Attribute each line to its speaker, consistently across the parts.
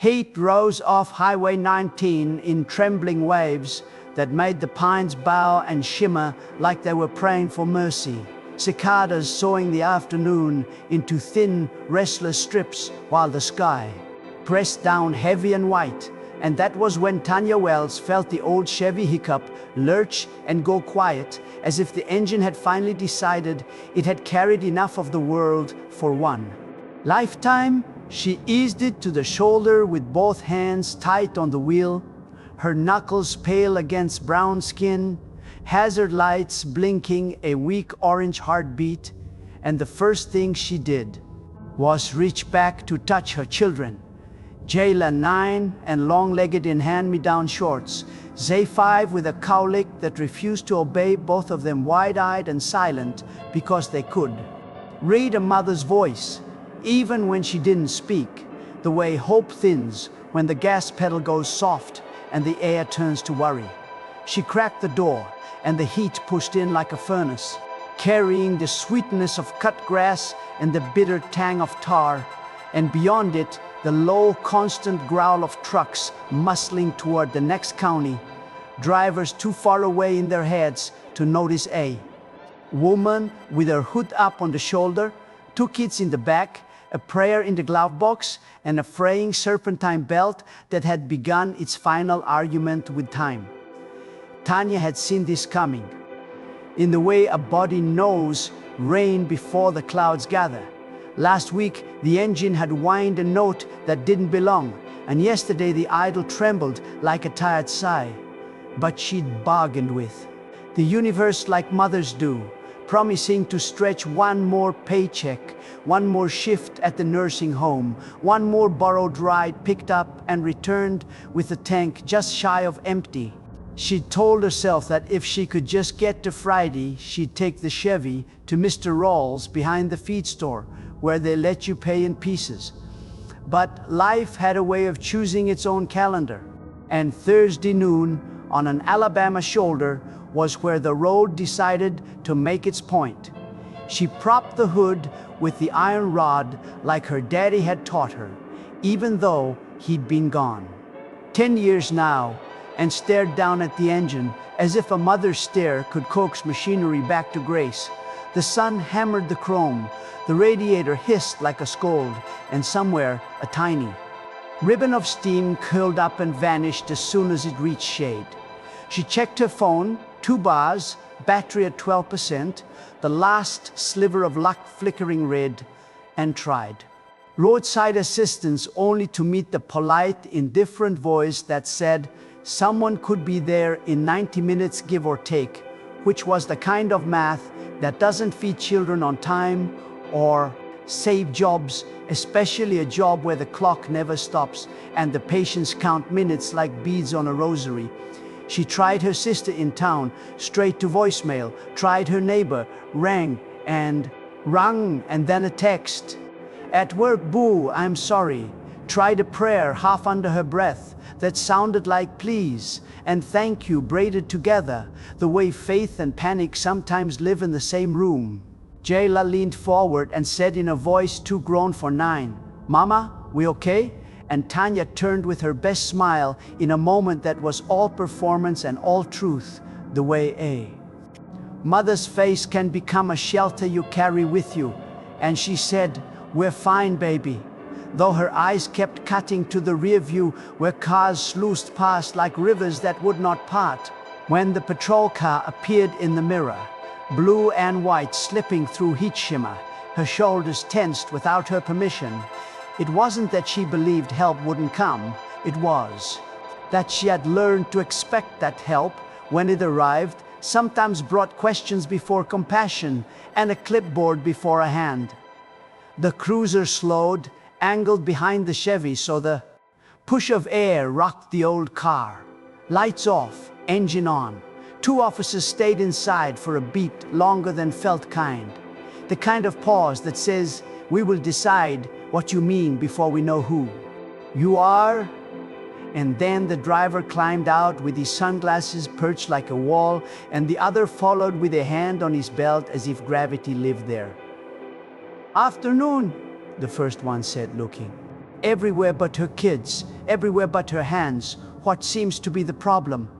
Speaker 1: Heat rose off Highway 19 in trembling waves that made the pines bow and shimmer like they were praying for mercy. Cicadas sawing the afternoon into thin, restless strips while the sky pressed down heavy and white. And that was when Tanya Wells felt the old Chevy hiccup, lurch and go quiet, as if the engine had finally decided it had carried enough of the world for one lifetime. She eased it to the shoulder with both hands tight on the wheel, her knuckles pale against brown skin, hazard lights blinking a weak orange heartbeat, and the first thing she did was reach back to touch her children. Jayla 9 and long-legged in hand-me-down shorts, Zay 5 with a cowlick that refused to obey, both of them wide-eyed and silent because they could read a mother's voice, even when she didn't speak, the way hope thins when the gas pedal goes soft and the air turns to worry. She cracked the door, and the heat pushed in like a furnace, carrying the sweetness of cut grass and the bitter tang of tar, and beyond it, the low, constant growl of trucks muscling toward the next county, drivers too far away in their heads to notice a woman with her hood up on the shoulder, 2 kids in the back, a prayer in the glove box, and a fraying serpentine belt that had begun its final argument with time. Tanya had seen this coming, in the way a body knows rain before the clouds gather. Last week, the engine had whined a note that didn't belong, and yesterday the idle trembled like a tired sigh. But she'd bargained with the universe like mothers do, promising to stretch one more paycheck, one more shift at the nursing home, one more borrowed ride picked up and returned with the tank just shy of empty. She told herself that if she could just get to Friday, she'd take the Chevy to Mr. Rawls behind the feed store, where they let you pay in pieces. But life had a way of choosing its own calendar, and Thursday noon on an Alabama shoulder was where the road decided to make its point. She propped the hood with the iron rod like her daddy had taught her, even though he'd been gone 10 years now, and stared down at the engine as if a mother's stare could coax machinery back to grace. The sun hammered the chrome, the radiator hissed like a scold, and somewhere a tiny ribbon of steam curled up and vanished as soon as it reached shade. She checked her phone, 2 bars, battery at 12%, the last sliver of luck flickering red, and tried roadside assistance, only to meet the polite, indifferent voice that said someone could be there in 90 minutes give or take, which was the kind of math that doesn't feed children on time or save jobs, especially a job where the clock never stops and the patients count minutes like beads on a rosary. She tried her sister in town, straight to voicemail, tried her neighbor, rang and rung, and then a text. At work, boo, I'm sorry. Tried a prayer half under her breath that sounded like please and thank you braided together, the way faith and panic sometimes live in the same room. Jayla leaned forward and said in a voice too grown for 9, "Mama, we okay?" And Tanya turned with her best smile in a moment that was all performance and all truth, the way a mother's face can become a shelter you carry with you. And she said, "We're fine, baby," though her eyes kept cutting to the rear view where cars sluiced past like rivers that would not part. When the patrol car appeared in the mirror, blue and white slipping through heat shimmer, her shoulders tensed without her permission. It wasn't that she believed help wouldn't come, it was that she had learned to expect that help, when it arrived, sometimes brought questions before compassion and a clipboard before a hand. The cruiser slowed, angled behind the Chevy so the push of air rocked the old car. Lights off, engine on. 2 officers stayed inside for a beat longer than felt kind. The kind of pause that says, "We will decide what you mean before we know who you are." And then the driver climbed out with his sunglasses perched like a wall, and the other followed with a hand on his belt as if gravity lived there. "Afternoon," the first one said, looking Everywhere but her kids, everywhere but her hands, what seems to be the problem.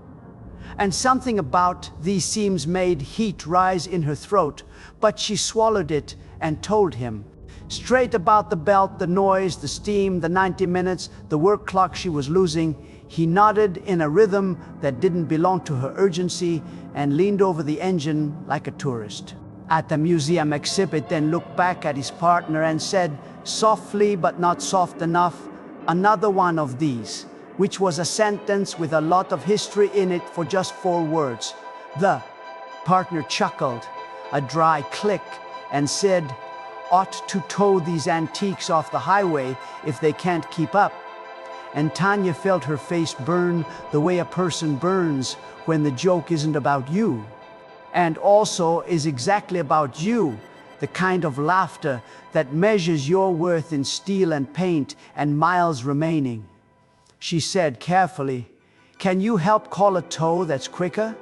Speaker 1: And something about these seams made heat rise in her throat, but she swallowed it and told him. Straight about the belt, the noise, the steam, the 90 minutes, the work clock she was losing, he nodded in a rhythm that didn't belong to her urgency and leaned over the engine like a tourist. At the museum exhibit, then looked back at his partner and said, softly but not soft enough, another one of these, which was a sentence with a lot of history in it for just 4 words. The partner chuckled, a dry click, and said, ought to tow these antiques off the highway if they can't keep up. And Tanya felt her face burn the way a person burns when the joke isn't about you, and also is exactly about you, the kind of laughter that measures your worth in steel and paint and miles remaining. She said carefully, can you help call a tow that's quicker?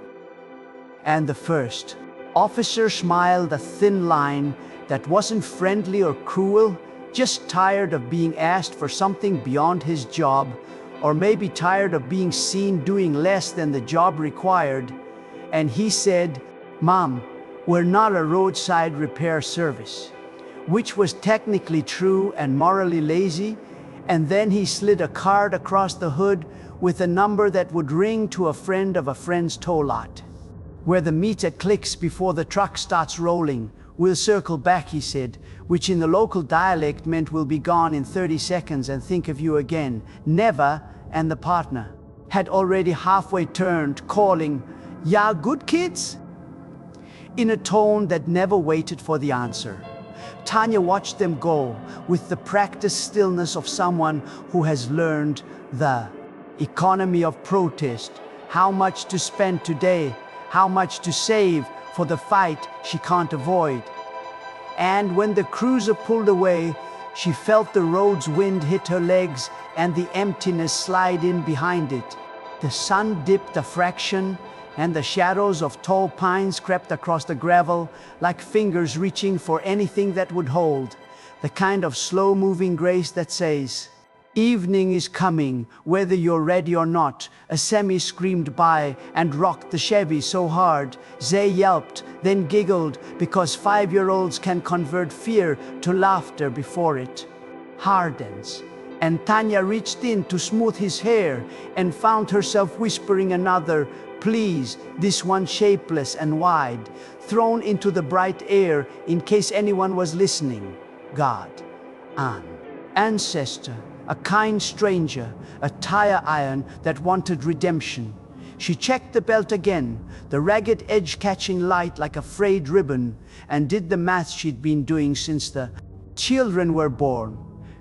Speaker 1: And the first officer smiled a thin line that wasn't friendly or cruel, just tired of being asked for something beyond his job, or maybe tired of being seen doing less than the job required. And he said, Mom, we're not a roadside repair service, which was technically true and morally lazy. And then he slid a card across the hood with a number that would ring to a friend of a friend's tow lot. Where the meter clicks before the truck starts rolling. We'll circle back, he said, which in the local dialect meant we'll be gone in 30 seconds and think of you again. Never, and the partner had already halfway turned, calling, "Ya good kids?" in a tone that never waited for the answer. Tanya watched them go with the practiced stillness of someone who has learned the economy of protest, how much to spend today, how much to save for the fight she can't avoid. And when the cruiser pulled away, she felt the road's wind hit her legs and the emptiness slide in behind it. The sun dipped a fraction, and the shadows of tall pines crept across the gravel like fingers reaching for anything that would hold, the kind of slow-moving grace that says, evening is coming, whether you're ready or not. A semi screamed by and rocked the Chevy so hard, Zay yelped, then giggled, because 5-year-olds can convert fear to laughter before it hardens. And Tanya reached in to smooth his hair and found herself whispering another, please, this one shapeless and wide, thrown into the bright air in case anyone was listening. God, an ancestor, a kind stranger, a tire iron that wanted redemption. She checked the belt again, the ragged edge catching light like a frayed ribbon, and did the math she'd been doing since the children were born.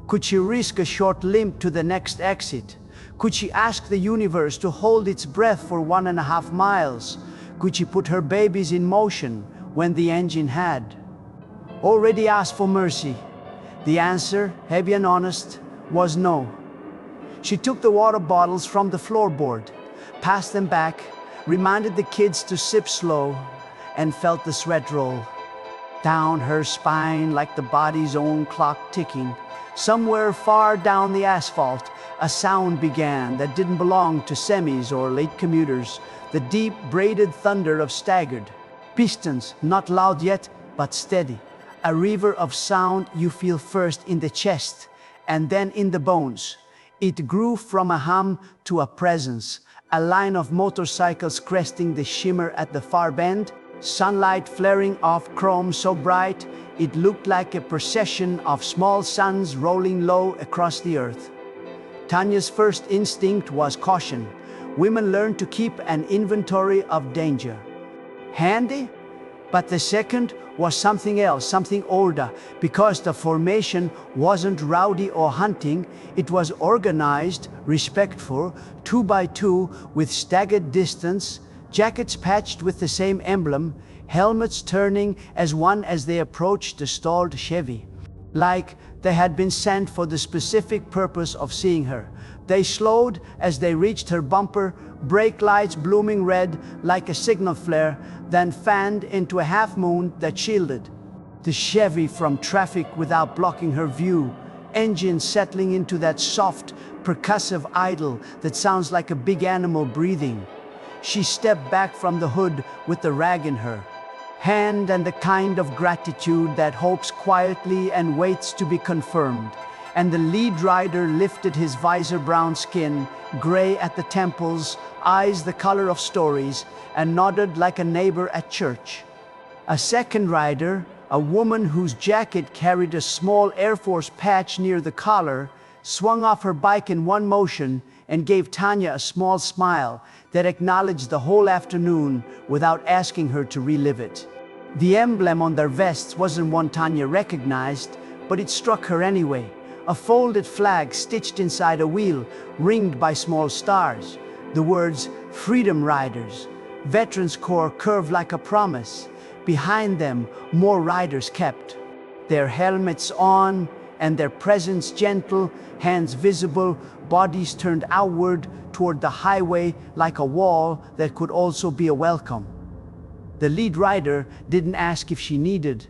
Speaker 1: Could she risk a short limp to the next exit? Could she ask the universe to hold its breath for 1.5 miles? Could she put her babies in motion when the engine had already asked for mercy? The answer, heavy and honest, was no. She took the water bottles from the floorboard, passed them back, reminded the kids to sip slow, and felt the sweat roll down her spine like the body's own clock ticking. Somewhere far down the asphalt, a sound began that didn't belong to semis or late commuters, the deep braided thunder of staggered pistons, not loud yet, but steady. A river of sound you feel first in the chest and then in the bones. It grew from a hum to a presence, a line of motorcycles cresting the shimmer at the far bend, sunlight flaring off chrome so bright it looked like a procession of small suns rolling low across the earth. Tanya's first instinct was caution. Women learn to keep an inventory of danger. Handy? But the second was something else, something older, because the formation wasn't rowdy or hunting, it was organized, respectful, 2 by 2, with staggered distance, jackets patched with the same emblem, helmets turning as one as they approached the stalled Chevy. Like they had been sent for the specific purpose of seeing her. They slowed as they reached her bumper, brake lights blooming red like a signal flare, then fanned into a half moon that shielded the Chevy from traffic without blocking her view. engine settling into that soft, percussive idle that sounds like a big animal breathing. She stepped back from the hood with the rag in her hand and the kind of gratitude that hopes quietly and waits to be confirmed. And the lead rider lifted his visor brown skin, gray at the temples, eyes the color of stories, and nodded like a neighbor at church. A second rider, a woman whose jacket carried a small Air Force patch near the collar, swung off her bike in one motion and gave Tanya a small smile that acknowledged the whole afternoon without asking her to relive it. The emblem on their vests wasn't one Tanya recognized, but it struck her anyway. A folded flag stitched inside a wheel, ringed by small stars. The words, Freedom Riders. Veterans Corps curved like a promise. Behind them, more riders kept, their helmets on and their presence gentle, hands visible, bodies turned outward toward the highway like a wall that could also be a welcome. The lead rider didn't ask if she needed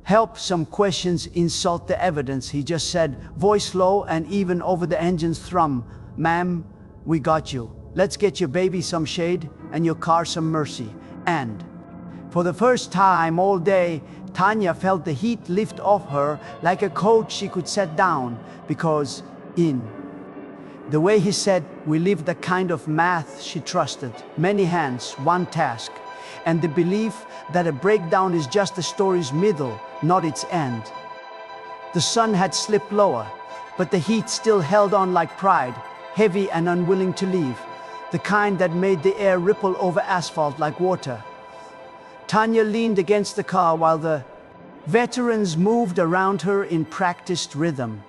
Speaker 1: help. Some questions insult the evidence. He just said, voice low and even over the engine's thrum, "Ma'am, we got you. Let's get your baby some shade and your car some mercy." And for the first time all day, Tanya felt the heat lift off her like a coat she could set down, because in the way he said, we lived the kind of math she trusted. Many hands, one task. And the belief that a breakdown is just the story's middle, not its end. The sun had slipped lower, but the heat still held on like pride, heavy and unwilling to leave, the kind that made the air ripple over asphalt like water. Tanya leaned against the car while the veterans moved around her in practiced rhythm,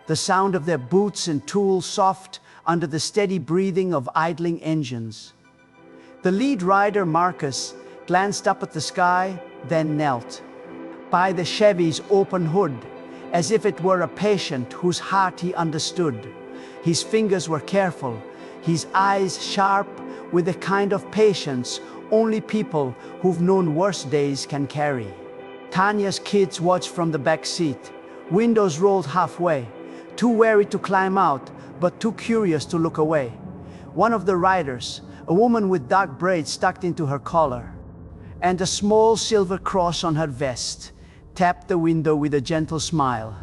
Speaker 1: the sound of their boots and tools soft under the steady breathing of idling engines. The lead rider, Marcus, glanced up at the sky, then knelt by the Chevy's open hood, as if it were a patient whose heart he understood. His fingers were careful, his eyes sharp with the kind of patience only people who've known worse days can carry. Tanya's kids watched from the back seat, windows rolled halfway, too wary to climb out, but too curious to look away. One of the riders, a woman with dark braids tucked into her collar, and a small silver cross on her vest, tapped the window with a gentle smile.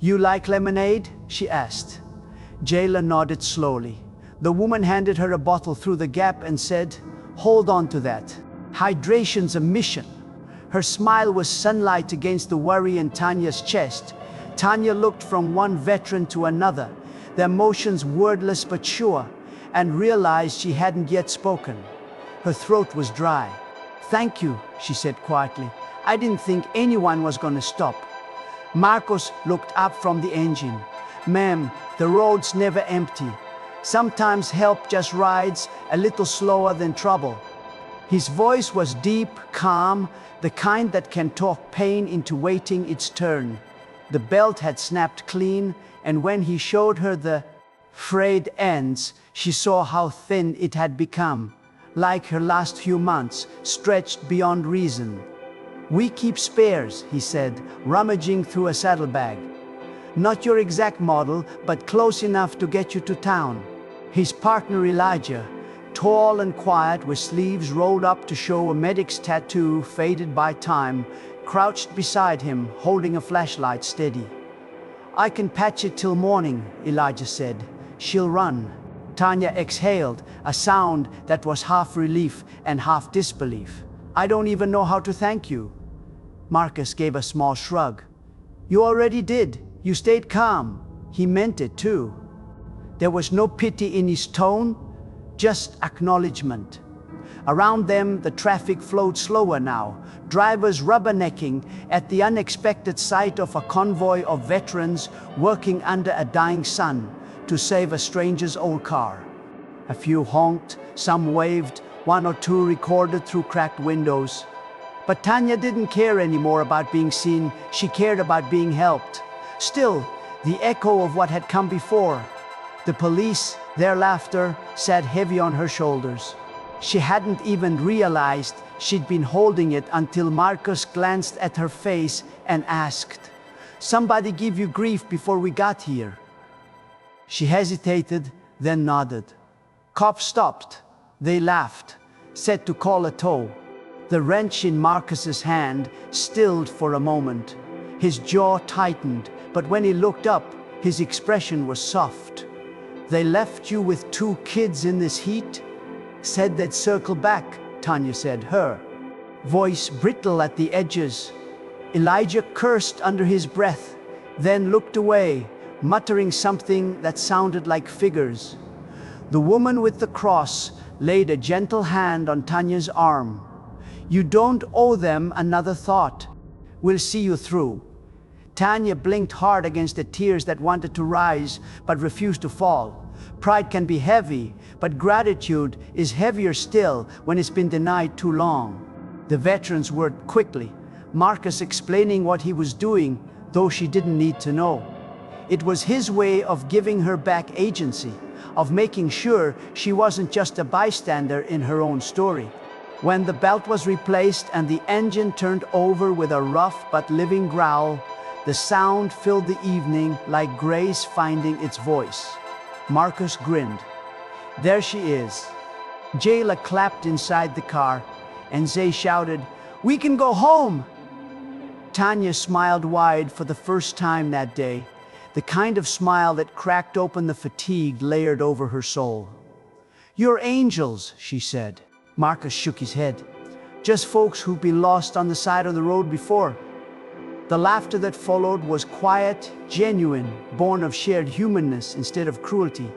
Speaker 1: "You like lemonade?" she asked. Jayla nodded slowly. The woman handed her a bottle through the gap and said, "Hold on to that. Hydration's a mission." Her smile was sunlight against the worry in Tanya's chest. Tanya looked from one veteran to another, their motions wordless but sure, and realized she hadn't yet spoken. Her throat was dry. "Thank you," she said quietly. "I didn't think anyone was going to stop." Marcos looked up from the engine. "Ma'am, the road's never empty. Sometimes help just rides a little slower than trouble." His voice was deep, calm, the kind that can talk pain into waiting its turn. The belt had snapped clean, and when he showed her the frayed ends, she saw how thin it had become, like her last few months, stretched beyond reason. "We keep spares," he said, rummaging through a saddlebag. "Not your exact model, but close enough to get you to town." His partner Elijah, tall and quiet with sleeves rolled up to show a medic's tattoo faded by time, crouched beside him, holding a flashlight steady. "I can patch it till morning," Elijah said. "She'll run." Tanya exhaled, a sound that was half relief and half disbelief. "I don't even know how to thank you." Marcus gave a small shrug. "You already did. You stayed calm." He meant it too. There was no pity in his tone, just acknowledgement. Around them, the traffic flowed slower now, drivers rubbernecking at the unexpected sight of a convoy of veterans working under a dying sun to save a stranger's old car. A few honked, some waved, one or two recorded through cracked windows. But Tanya didn't care anymore about being seen, she cared about being helped. Still, the echo of what had come before, the police, their laughter, sat heavy on her shoulders. She hadn't even realized she'd been holding it until Marcus glanced at her face and asked, Somebody give you grief before we got here." She hesitated, then nodded. Cops stopped. They laughed, said to call a tow. The wrench in Marcus's hand stilled for a moment. His jaw tightened, but when he looked up, his expression was soft. "They left you with 2 kids in this heat?" "Said they'd circle back," Tanya said, her voice brittle at the edges. Elijah cursed under his breath, then looked away, muttering something that sounded like figures. The woman with the cross laid a gentle hand on Tanya's arm. "You don't owe them another thought. We'll see you through." Tanya blinked hard against the tears that wanted to rise but refused to fall. Pride can be heavy, but gratitude is heavier still when it's been denied too long. The veterans worked quickly, Marcus explaining what he was doing, though she didn't need to know. It was his way of giving her back agency, of making sure she wasn't just a bystander in her own story. When the belt was replaced and the engine turned over with a rough but living growl, the sound filled the evening like grace finding its voice. Marcus grinned. "There she is." Jayla clapped inside the car, and Zay shouted, "We can go home!" Tanya smiled wide for the first time that day, the kind of smile that cracked open the fatigue layered over her soul. "You're angels," she said. Marcus shook his head. "Just folks who've been lost on the side of the road before." The laughter that followed was quiet, genuine, born of shared humanness instead of cruelty.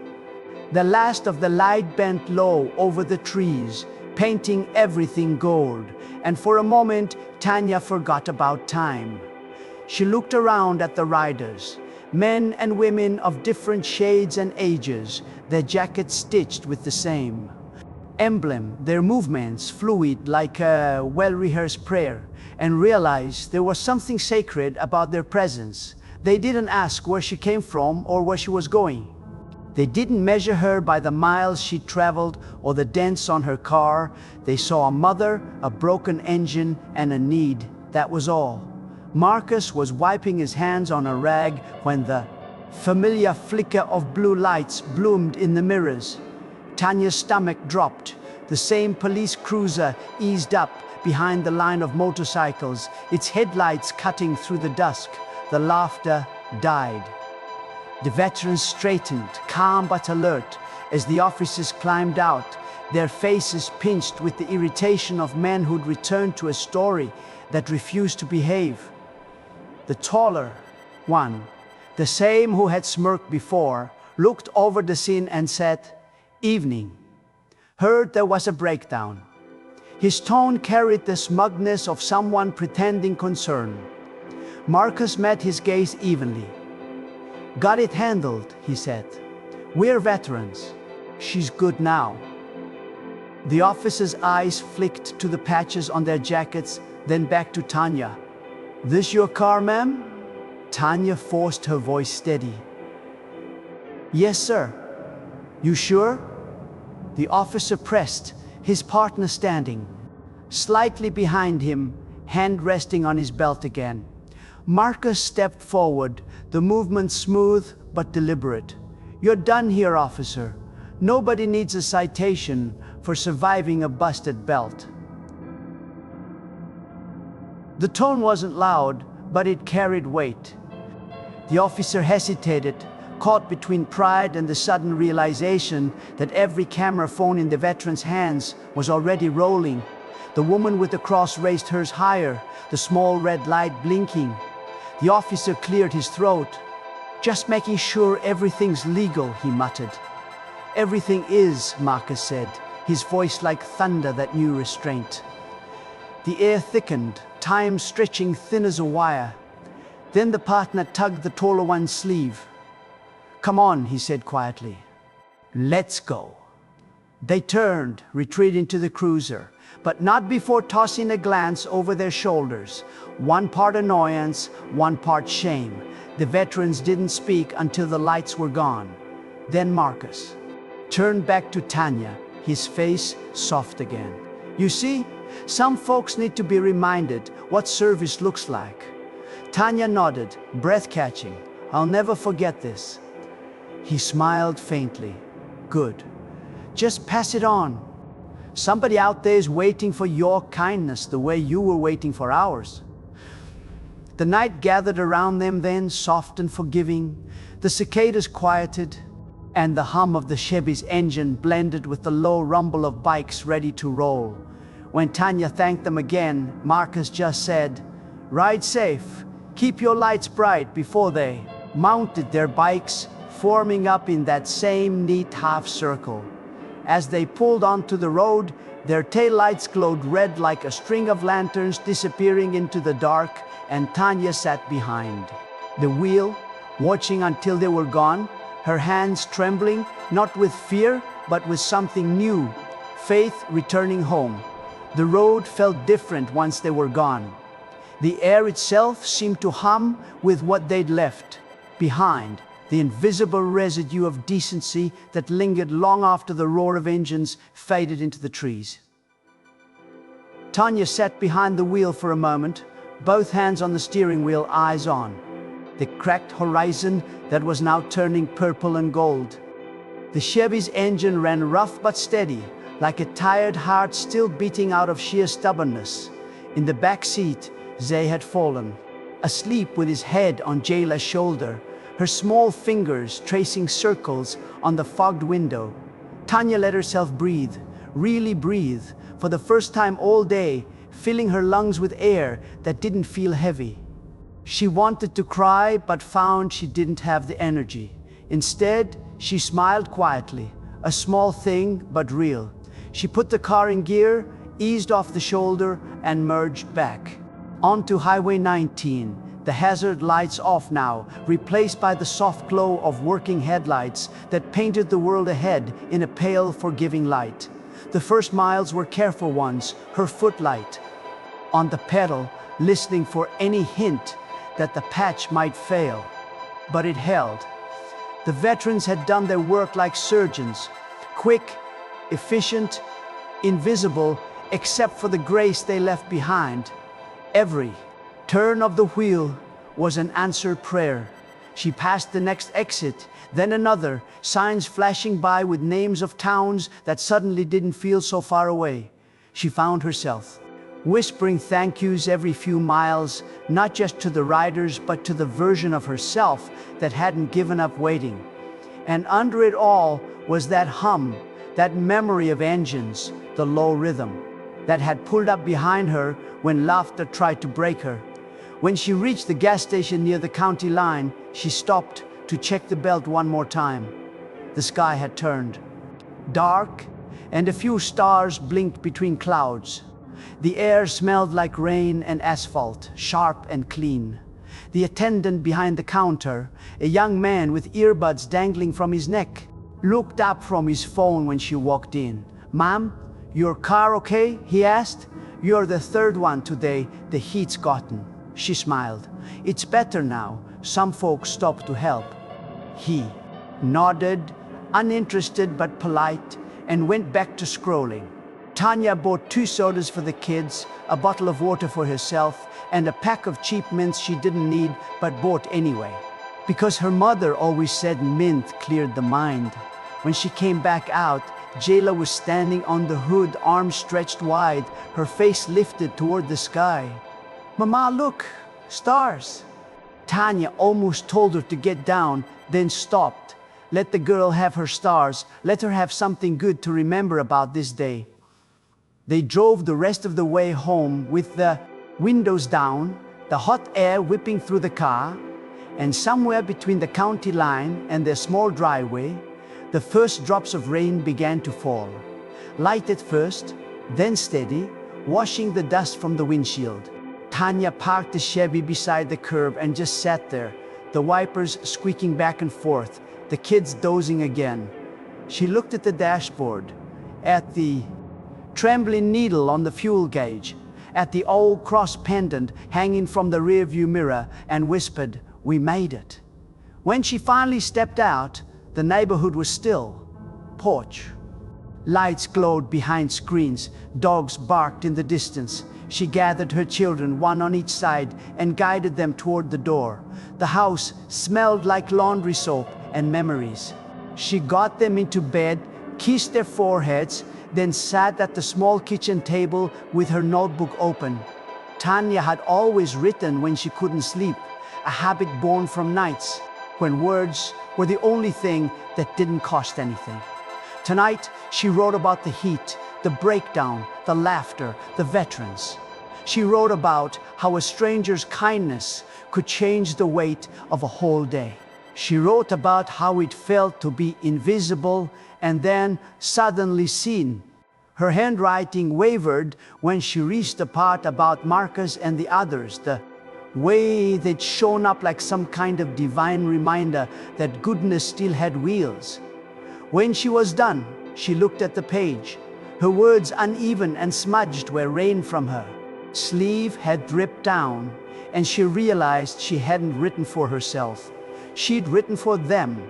Speaker 1: The last of the light bent low over the trees, painting everything gold, and for a moment Tanya forgot about time. She looked around at the riders, men and women of different shades and ages, their jackets stitched with the same emblem, their movements fluid like a well-rehearsed prayer, and realized there was something sacred about their presence. They didn't ask where she came from or where she was going. They didn't measure her by the miles she traveled or the dents on her car. They saw a mother, a broken engine, and a need. That was all. Marcus was wiping his hands on a rag when the familiar flicker of blue lights bloomed in the mirrors. Tanya's stomach dropped. The same police cruiser eased up behind the line of motorcycles, its headlights cutting through the dusk. The laughter died. The veterans straightened, calm but alert, as the officers climbed out, their faces pinched with the irritation of men who'd returned to a story that refused to behave. The taller one, the same who had smirked before, looked over the scene and said, "Evening." Heard there was a breakdown. His tone carried the smugness of someone pretending concern. Marcus met his gaze evenly. "Got it handled," he said. "We're veterans. She's good now." The officer's eyes flicked to the patches on their jackets, then back to Tanya. "This your car, ma'am?" Tanya forced her voice steady. "Yes, sir." "You sure?" The officer pressed, his partner standing, slightly behind him, hand resting on his belt again. Marcus stepped forward, the movement smooth but deliberate. "You're done here, officer. Nobody needs a citation for surviving a busted belt." The tone wasn't loud, but it carried weight. The officer hesitated, caught between pride and the sudden realization that every camera phone in the veteran's hands was already rolling. The woman with the cross raised hers higher, the small red light blinking. The officer cleared his throat. "Just making sure everything's legal," he muttered. "Everything is," Marcus said, his voice like thunder that knew restraint. The air thickened, time stretching thin as a wire. Then the partner tugged the taller one's sleeve. "Come on," he said quietly. "Let's go." They turned, retreating to the cruiser, but not before tossing a glance over their shoulders. One part annoyance, one part shame. The veterans didn't speak until the lights were gone. Then Marcus turned back to Tanya, his face soft again. "You see, some folks need to be reminded what service looks like." Tanya nodded, breath-catching. "I'll never forget this." He smiled faintly. "Good. Just pass it on. Somebody out there is waiting for your kindness the way you were waiting for ours." The night gathered around them then, soft and forgiving. The cicadas quieted, and the hum of the Chevy's engine blended with the low rumble of bikes ready to roll. When Tanya thanked them again, Marcus just said, "Ride safe. Keep your lights bright," before they mounted their bikes, forming up in that same neat half circle. As they pulled onto the road, their taillights glowed red like a string of lanterns disappearing into the dark, and Tanya sat behind the wheel, watching until they were gone, her hands trembling, not with fear, but with something new, faith returning home. The road felt different once they were gone. The air itself seemed to hum with what they'd left behind, the invisible residue of decency that lingered long after the roar of engines faded into the trees. Tanya sat behind the wheel for a moment, both hands on the steering wheel, eyes on the cracked horizon that was now turning purple and gold. The Chevy's engine ran rough but steady, like a tired heart still beating out of sheer stubbornness. In the back seat, Zay had fallen, asleep with his head on Jayla's shoulder, her small fingers tracing circles on the fogged window. Tanya let herself breathe, really breathe, for the first time all day, filling her lungs with air that didn't feel heavy. She wanted to cry, but found she didn't have the energy. Instead, she smiled quietly, a small thing, but real. She put the car in gear, eased off the shoulder, and merged back onto Highway 19. The hazard lights off now, replaced by the soft glow of working headlights that painted the world ahead in a pale, forgiving light. The first miles were careful ones, her foot light on the pedal, listening for any hint that the patch might fail. But it held. The veterans had done their work like surgeons, quick, efficient, invisible, except for the grace they left behind. Every turn of the wheel was an answered prayer. She passed the next exit, then another, signs flashing by with names of towns that suddenly didn't feel so far away. She found herself whispering thank yous every few miles, not just to the riders, but to the version of herself that hadn't given up waiting. And under it all was that hum, that memory of engines, the low rhythm that had pulled up behind her when laughter tried to break her. When she reached the gas station near the county line, she stopped to check the belt one more time. The sky had turned dark, and a few stars blinked between clouds. The air smelled like rain and asphalt, sharp and clean. The attendant behind the counter, a young man with earbuds dangling from his neck, looked up from his phone when she walked in. "Ma'am, your car okay?" he asked. "You're the third one today the heat's gotten." She smiled. "It's better now. Some folks stopped to help." He nodded, uninterested but polite, and went back to scrolling. Tanya bought 2 sodas for the kids, a bottle of water for herself, and a pack of cheap mints she didn't need but bought anyway. Because her mother always said mint cleared the mind. When she came back out, Jayla was standing on the hood, arms stretched wide, her face lifted toward the sky. "Mama, look, stars." Tanya almost told her to get down, then stopped. Let the girl have her stars, let her have something good to remember about this day. They drove the rest of the way home with the windows down, the hot air whipping through the car, and somewhere between the county line and their small driveway, the first drops of rain began to fall. Light at first, then steady, washing the dust from the windshield. Tanya parked the Chevy beside the curb and just sat there, the wipers squeaking back and forth, the kids dozing again. She looked at the dashboard, at the trembling needle on the fuel gauge, at the old cross pendant hanging from the rearview mirror, and whispered, "We made it." When she finally stepped out, the neighborhood was still. Porch lights glowed behind screens, dogs barked in the distance. She gathered her children, one on each side, and guided them toward the door. The house smelled like laundry soap and memories. She got them into bed, kissed their foreheads, then sat at the small kitchen table with her notebook open. Tanya had always written when she couldn't sleep, a habit born from nights when words were the only thing that didn't cost anything. Tonight, she wrote about the heat, the breakdown, the laughter, the veterans. She wrote about how a stranger's kindness could change the weight of a whole day. She wrote about how it felt to be invisible and then suddenly seen. Her handwriting wavered when she reached the part about Marcus and the others, the way they'd shown up like some kind of divine reminder that goodness still had wheels. When she was done, she looked at the page, her words uneven and smudged where rain from her sleeve had dripped down, and she realized she hadn't written for herself. She'd written for them.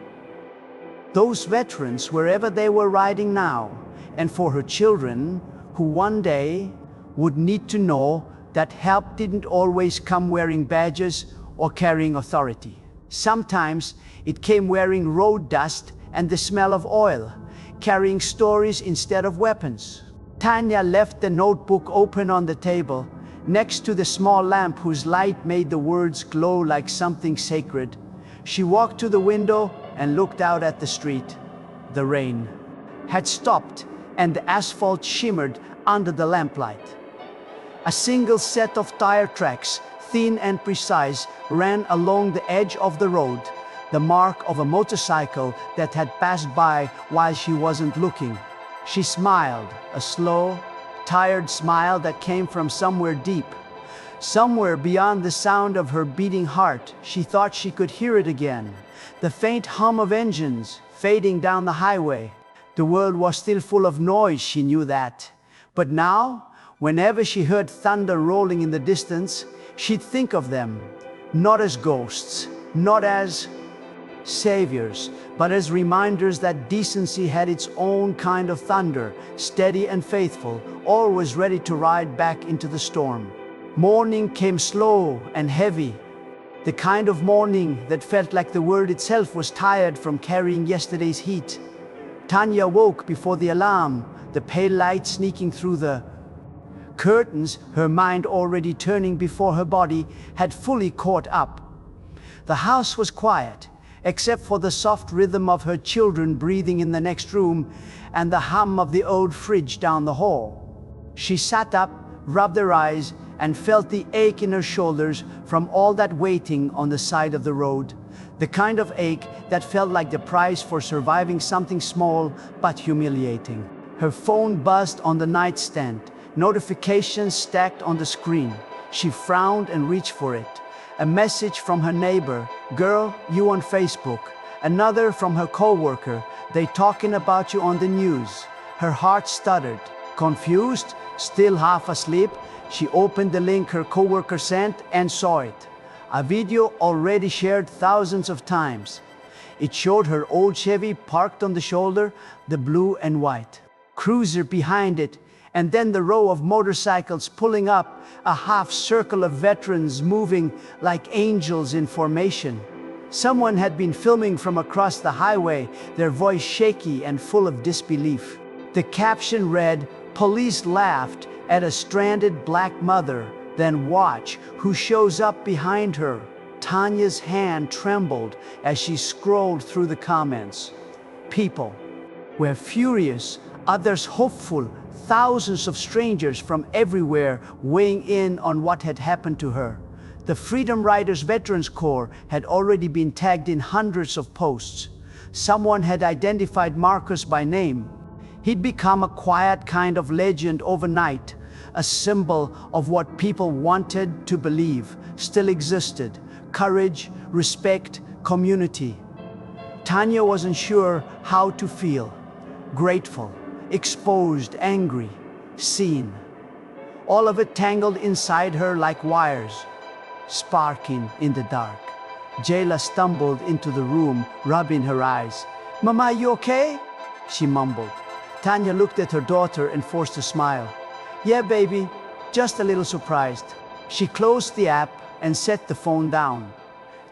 Speaker 1: Those veterans, wherever they were riding now, and for her children, who one day would need to know that help didn't always come wearing badges or carrying authority. Sometimes it came wearing road dust and the smell of oil, carrying stories instead of weapons. Tanya left the notebook open on the table, next to the small lamp whose light made the words glow like something sacred. She walked to the window and looked out at the street. The rain had stopped, and the asphalt shimmered under the lamplight. A single set of tire tracks, thin and precise, ran along the edge of the road, the mark of a motorcycle that had passed by while she wasn't looking. She smiled, a slow, tired smile that came from somewhere deep. Somewhere beyond the sound of her beating heart, she thought she could hear it again. The faint hum of engines fading down the highway. The world was still full of noise, she knew that. But now, whenever she heard thunder rolling in the distance, she'd think of them, not as ghosts, not as saviors, but as reminders that decency had its own kind of thunder, steady and faithful, always ready to ride back into the storm. Morning came slow and heavy, the kind of morning that felt like the world itself was tired from carrying yesterday's heat. Tanya woke before the alarm, the pale light sneaking through the curtains, her mind already turning before her body had fully caught up. The house was quiet, except for the soft rhythm of her children breathing in the next room and the hum of the old fridge down the hall. She sat up, rubbed her eyes, and felt the ache in her shoulders from all that waiting on the side of the road. The kind of ache that felt like the price for surviving something small but humiliating. Her phone buzzed on the nightstand, notifications stacked on the screen. She frowned and reached for it. A message from her neighbor, "Girl, you on Facebook." Another from her coworker, "They talking about you on the news." Her heart stuttered. Confused, still half asleep, she opened the link her coworker sent and saw it. A video already shared thousands of times. It showed her old Chevy parked on the shoulder, the blue and white cruiser behind it, and then the row of motorcycles pulling up, a half circle of veterans moving like angels in formation. Someone had been filming from across the highway, their voice shaky and full of disbelief. The caption read, "Police laughed at a stranded black mother, then watch who shows up behind her." Tanya's hand trembled as she scrolled through the comments. People were furious, others hopeful, thousands of strangers from everywhere weighing in on what had happened to her. The Freedom Riders Veterans Corps had already been tagged in hundreds of posts. Someone had identified Marcus by name. He'd become a quiet kind of legend overnight, a symbol of what people wanted to believe still existed: courage, respect, community. Tanya wasn't sure how to feel. Grateful, exposed, angry, seen. All of it tangled inside her like wires, sparking in the dark. Jayla stumbled into the room, rubbing her eyes. "Mama, you okay?" she mumbled. Tanya looked at her daughter and forced a smile. "Yeah, baby, just a little surprised. She closed the app and set the phone down.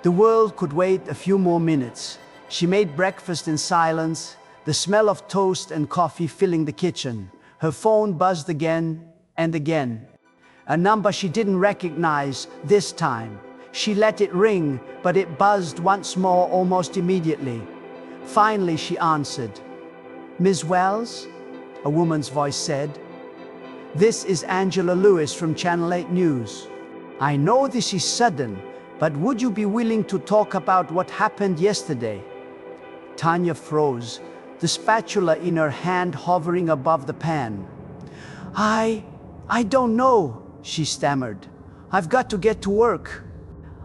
Speaker 1: The world could wait a few more minutes. She made breakfast in silence, the smell of toast and coffee filling the kitchen. Her phone buzzed again and again. A number she didn't recognize this time. She let it ring, but it buzzed once more almost immediately. Finally, she answered. "Ms. Wells?" a woman's voice said. "This is Angela Lewis from Channel 8 News. I know this is sudden, but would you be willing to talk about what happened yesterday?" Tanya froze, the spatula in her hand hovering above the pan. I don't know," she stammered. "I've got to get to work."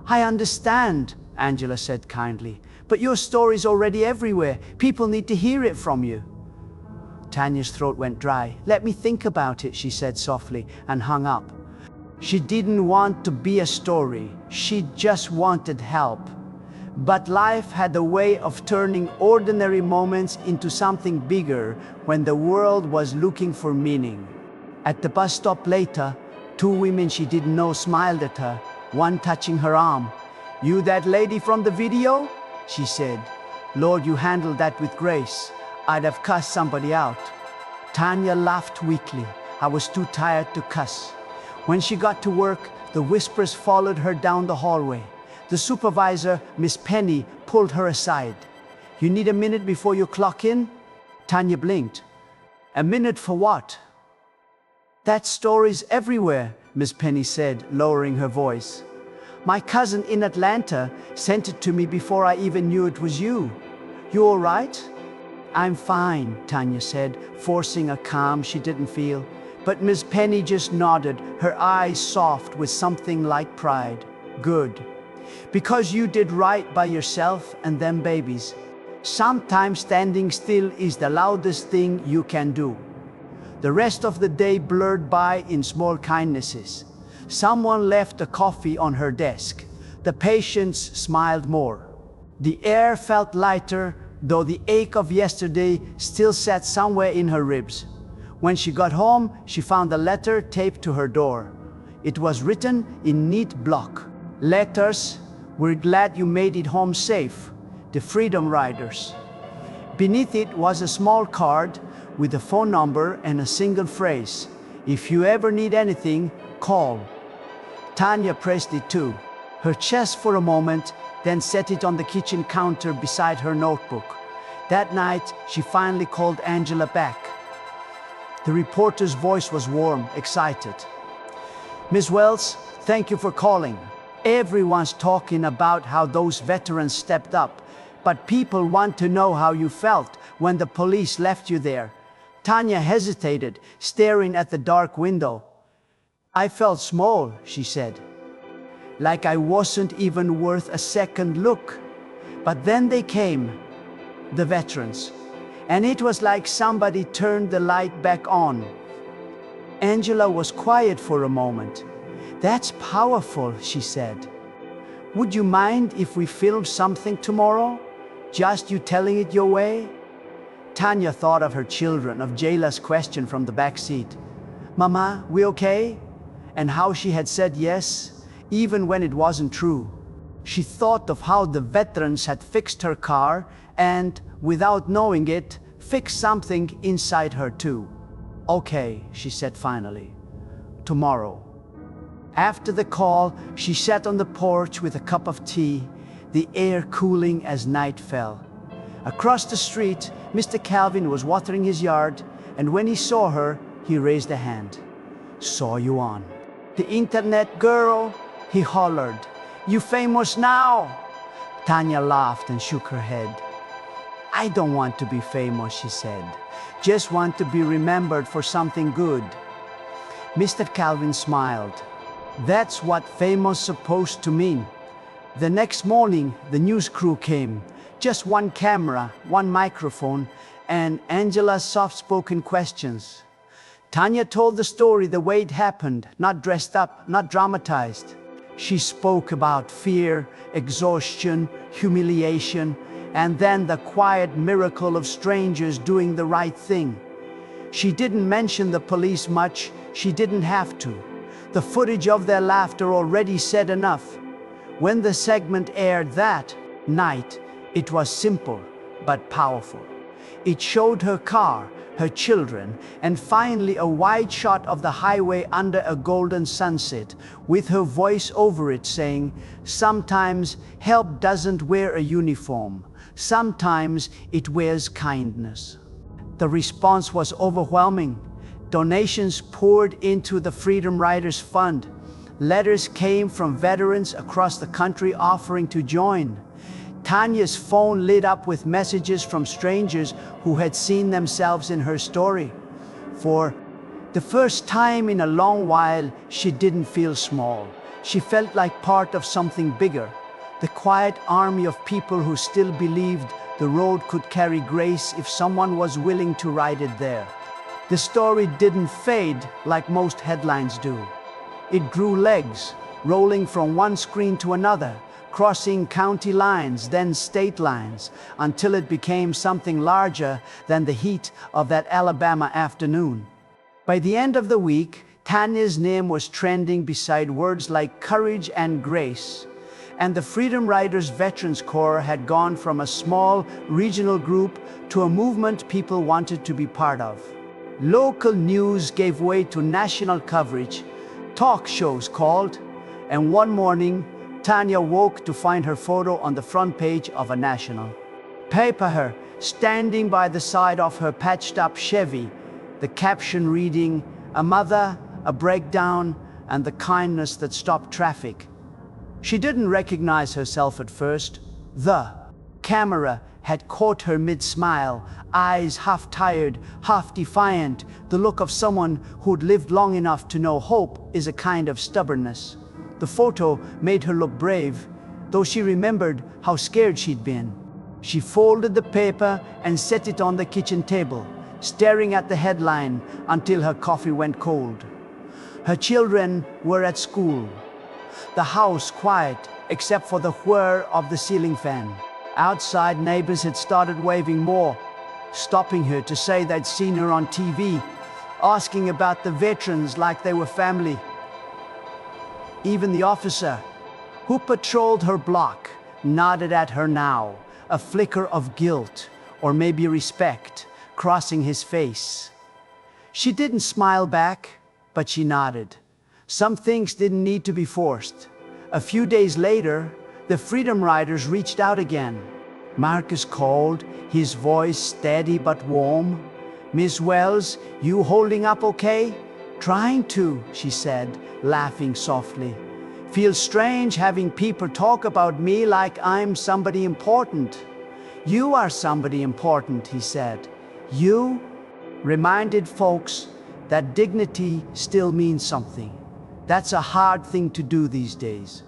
Speaker 1: "I understand," Angela said kindly, "but your story's already everywhere. People need to hear it from you." Tanya's throat went dry. "Let me think about it," she said softly, and hung up. She didn't want to be a story. She just wanted help. But life had a way of turning ordinary moments into something bigger when the world was looking for meaning. At the bus stop later, two women she didn't know smiled at her, one touching her arm. "You that lady from the video?" she said. "Lord, you handled that with grace. I'd have cussed somebody out." Tanya laughed weakly. "I was too tired to cuss." When she got to work, the whispers followed her down the hallway. The supervisor, Miss Penny, pulled her aside. "You need a minute before you clock in?" Tanya blinked. "A minute for what?" "That story's everywhere," Miss Penny said, lowering her voice. "My cousin in Atlanta sent it to me before I even knew it was you. You all right?" "I'm fine," Tanya said, forcing a calm she didn't feel. But Miss Penny just nodded, her eyes soft with something like pride. "Good. Because you did right by yourself and them babies. Sometimes standing still is the loudest thing you can do." The rest of the day blurred by in small kindnesses. Someone left a coffee on her desk. The patients smiled more. The air felt lighter, though the ache of yesterday still sat somewhere in her ribs. When she got home, she found a letter taped to her door. It was written in neat block. "Letters, we're glad you made it home safe. The Freedom Riders." Beneath it was a small card with a phone number and a single phrase. "If you ever need anything, call." Tanya pressed it too, her chest for a moment, then set it on the kitchen counter beside her notebook. That night, she finally called Angela back. The reporter's voice was warm, excited. "Ms. Wells, thank you for calling. Everyone's talking about how those veterans stepped up, but people want to know how you felt when the police left you there." Tanya hesitated, staring at the dark window. "I felt small," she said. "Like I wasn't even worth a second look. But then they came, the veterans, and it was like somebody turned the light back on." Angela was quiet for a moment. "That's powerful," she said. "Would you mind if we filmed something tomorrow? Just you telling it your way?" Tanya thought of her children, of Jayla's question from the back seat. "Mama, we okay?" And how she had said yes, even when it wasn't true. She thought of how the veterans had fixed her car and, without knowing it, fixed something inside her too. "Okay," she said finally. "Tomorrow." After the call, she sat on the porch with a cup of tea, the air cooling as night fell. Across the street, Mr. Calvin was watering his yard, and when he saw her, he raised a hand. "Saw you on the internet, girl," he hollered. "You famous now?" Tanya laughed and shook her head. "I don't want to be famous," she said. "Just want to be remembered for something good." Mr. Calvin smiled. "That's what famous supposed to mean." The next morning, the news crew came. Just one camera, one microphone, and Angela's soft-spoken questions. Tanya told the story the way it happened, not dressed up, not dramatized. She spoke about fear, exhaustion, humiliation, and then the quiet miracle of strangers doing the right thing. She didn't mention the police much. She didn't have to. The footage of their laughter already said enough. When the segment aired that night, it was simple but powerful. It showed her car, her children, and finally a wide shot of the highway under a golden sunset, with her voice over it saying, "Sometimes help doesn't wear a uniform. Sometimes it wears kindness." The response was overwhelming. Donations poured into the Freedom Riders Fund. Letters came from veterans across the country offering to join. Tanya's phone lit up with messages from strangers who had seen themselves in her story. For the first time in a long while, she didn't feel small. She felt like part of something bigger. The quiet army of people who still believed the road could carry grace if someone was willing to ride it there. The story didn't fade like most headlines do. It grew legs, rolling from one screen to another, crossing county lines, then state lines, until it became something larger than the heat of that Alabama afternoon. By the end of the week, Tanya's name was trending beside words like courage and grace, and the Freedom Riders Veterans Corps had gone from a small regional group to a movement people wanted to be part of. Local news gave way to national coverage, talk shows called, and one morning, Tanya woke to find her photo on the front page of a national paper, standing by the side of her patched-up Chevy, the caption reading, "A mother, a breakdown, and the kindness that stopped traffic." She didn't recognize herself at first. The camera had caught her mid-smile, eyes half tired, half defiant, the look of someone who'd lived long enough to know hope is a kind of stubbornness. The photo made her look brave, though she remembered how scared she'd been. She folded the paper and set it on the kitchen table, staring at the headline until her coffee went cold. Her children were at school. The house quiet, except for the whir of the ceiling fan. Outside, neighbors had started waving more, stopping her to say they'd seen her on TV, asking about the veterans like they were family. Even the officer who patrolled her block nodded at her now, a flicker of guilt, or maybe respect, crossing his face. She didn't smile back, but she nodded. Some things didn't need to be forced. A few days later, the Freedom Riders reached out again. Marcus called, his voice steady but warm. "Miss Wells, you holding up okay?" "Trying to," she said, laughing softly. "Feels strange having people talk about me like I'm somebody important." "You are somebody important," he said. "You," reminded folks that dignity still means something. That's a hard thing to do these days.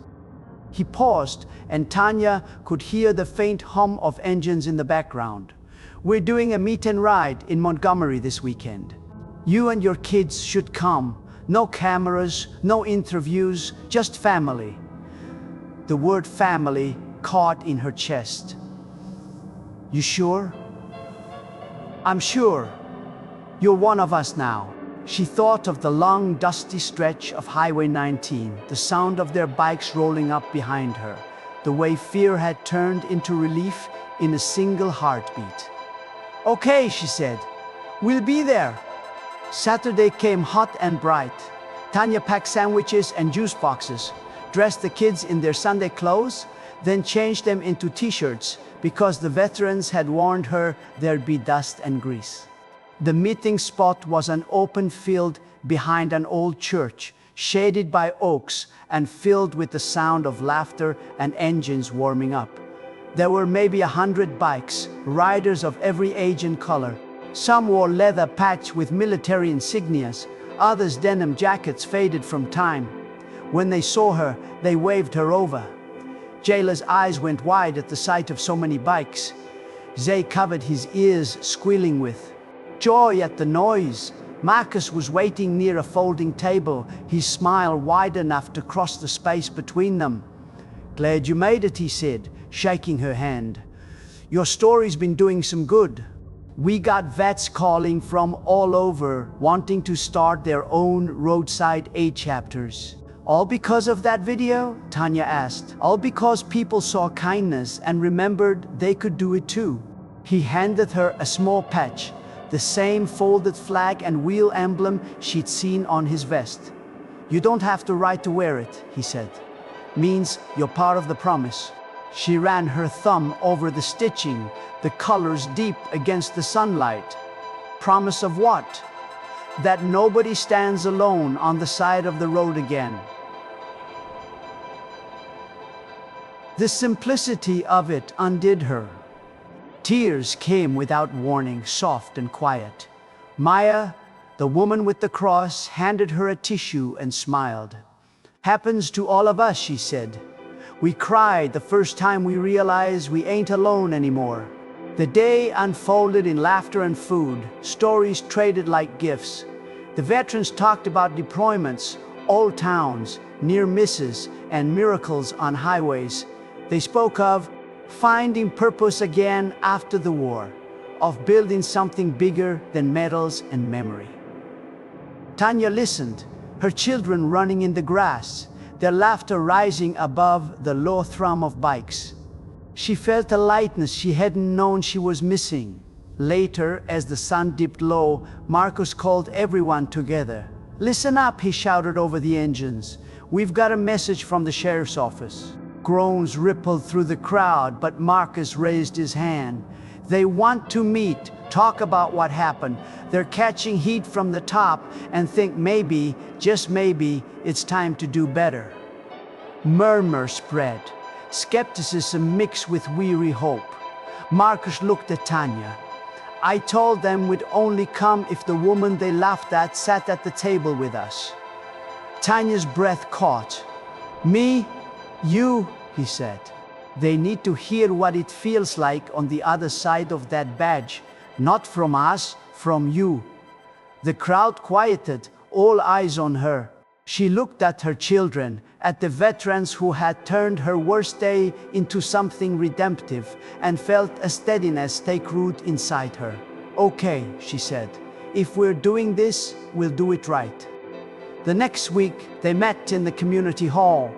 Speaker 1: He paused, and Tanya could hear the faint hum of engines in the background. "We're doing a meet and ride in Montgomery this weekend. You and your kids should come. No cameras, no interviews, just family." The word family caught in her chest. "You sure?" "I'm sure. You're one of us now." She thought of the long, dusty stretch of Highway 19, the sound of their bikes rolling up behind her, the way fear had turned into relief in a single heartbeat. "Okay," she said. "We'll be there." Saturday came hot and bright. Tanya packed sandwiches and juice boxes, dressed the kids in their Sunday clothes, then changed them into t-shirts because the veterans had warned her there'd be dust and grease. The meeting spot was an open field behind an old church, shaded by oaks and filled with the sound of laughter and engines warming up. There were maybe 100 bikes, riders of every age and color. Some wore leather patch with military insignias, others denim jackets faded from time. When they saw her, they waved her over. Jailer's eyes went wide at the sight of so many bikes. Zay covered his ears, squealing with joy at the noise. Marcus was waiting near a folding table, his smile wide enough to cross the space between them. "Glad you made it," he said, shaking her hand. "Your story's been doing some good." We got vets calling from all over, wanting to start their own roadside aid chapters. All because of that video? Tanya asked. All because people saw kindness and remembered they could do it too. He handed her a small patch, the same folded flag and wheel emblem she'd seen on his vest. You don't have the right to wear it, he said. Means you're part of the promise. She ran her thumb over the stitching, the colors deep against the sunlight. Promise of what? That nobody stands alone on the side of the road again. The simplicity of it undid her. Tears came without warning, soft and quiet. Maya, the woman with the cross, handed her a tissue and smiled. Happens to all of us, she said. We cried the first time we realized we ain't alone anymore. The day unfolded in laughter and food, stories traded like gifts. The veterans talked about deployments, old towns, near misses, and miracles on highways. They spoke of finding purpose again after the war, of building something bigger than medals and memory. Tanya listened, her children running in the grass, their laughter rising above the low thrum of bikes. She felt a lightness she hadn't known she was missing. Later, as the sun dipped low, Marcus called everyone together. Listen up, he shouted over the engines. We've got a message from the sheriff's office. Groans rippled through the crowd, but Marcus raised his hand. They want to meet, talk about what happened. They're catching heat from the top and think maybe, just maybe, it's time to do better. Murmur spread, skepticism mixed with weary hope. Marcus looked at Tanya. I told them we'd only come if the woman they laughed at sat at the table with us. Tanya's breath caught. Me? You? He said. They need to hear what it feels like on the other side of that badge. Not from us, from you. The crowd quieted, all eyes on her. She looked at her children, at the veterans who had turned her worst day into something redemptive, and felt a steadiness take root inside her. Okay, she said. If we're doing this, we'll do it right. The next week, they met in the community hall,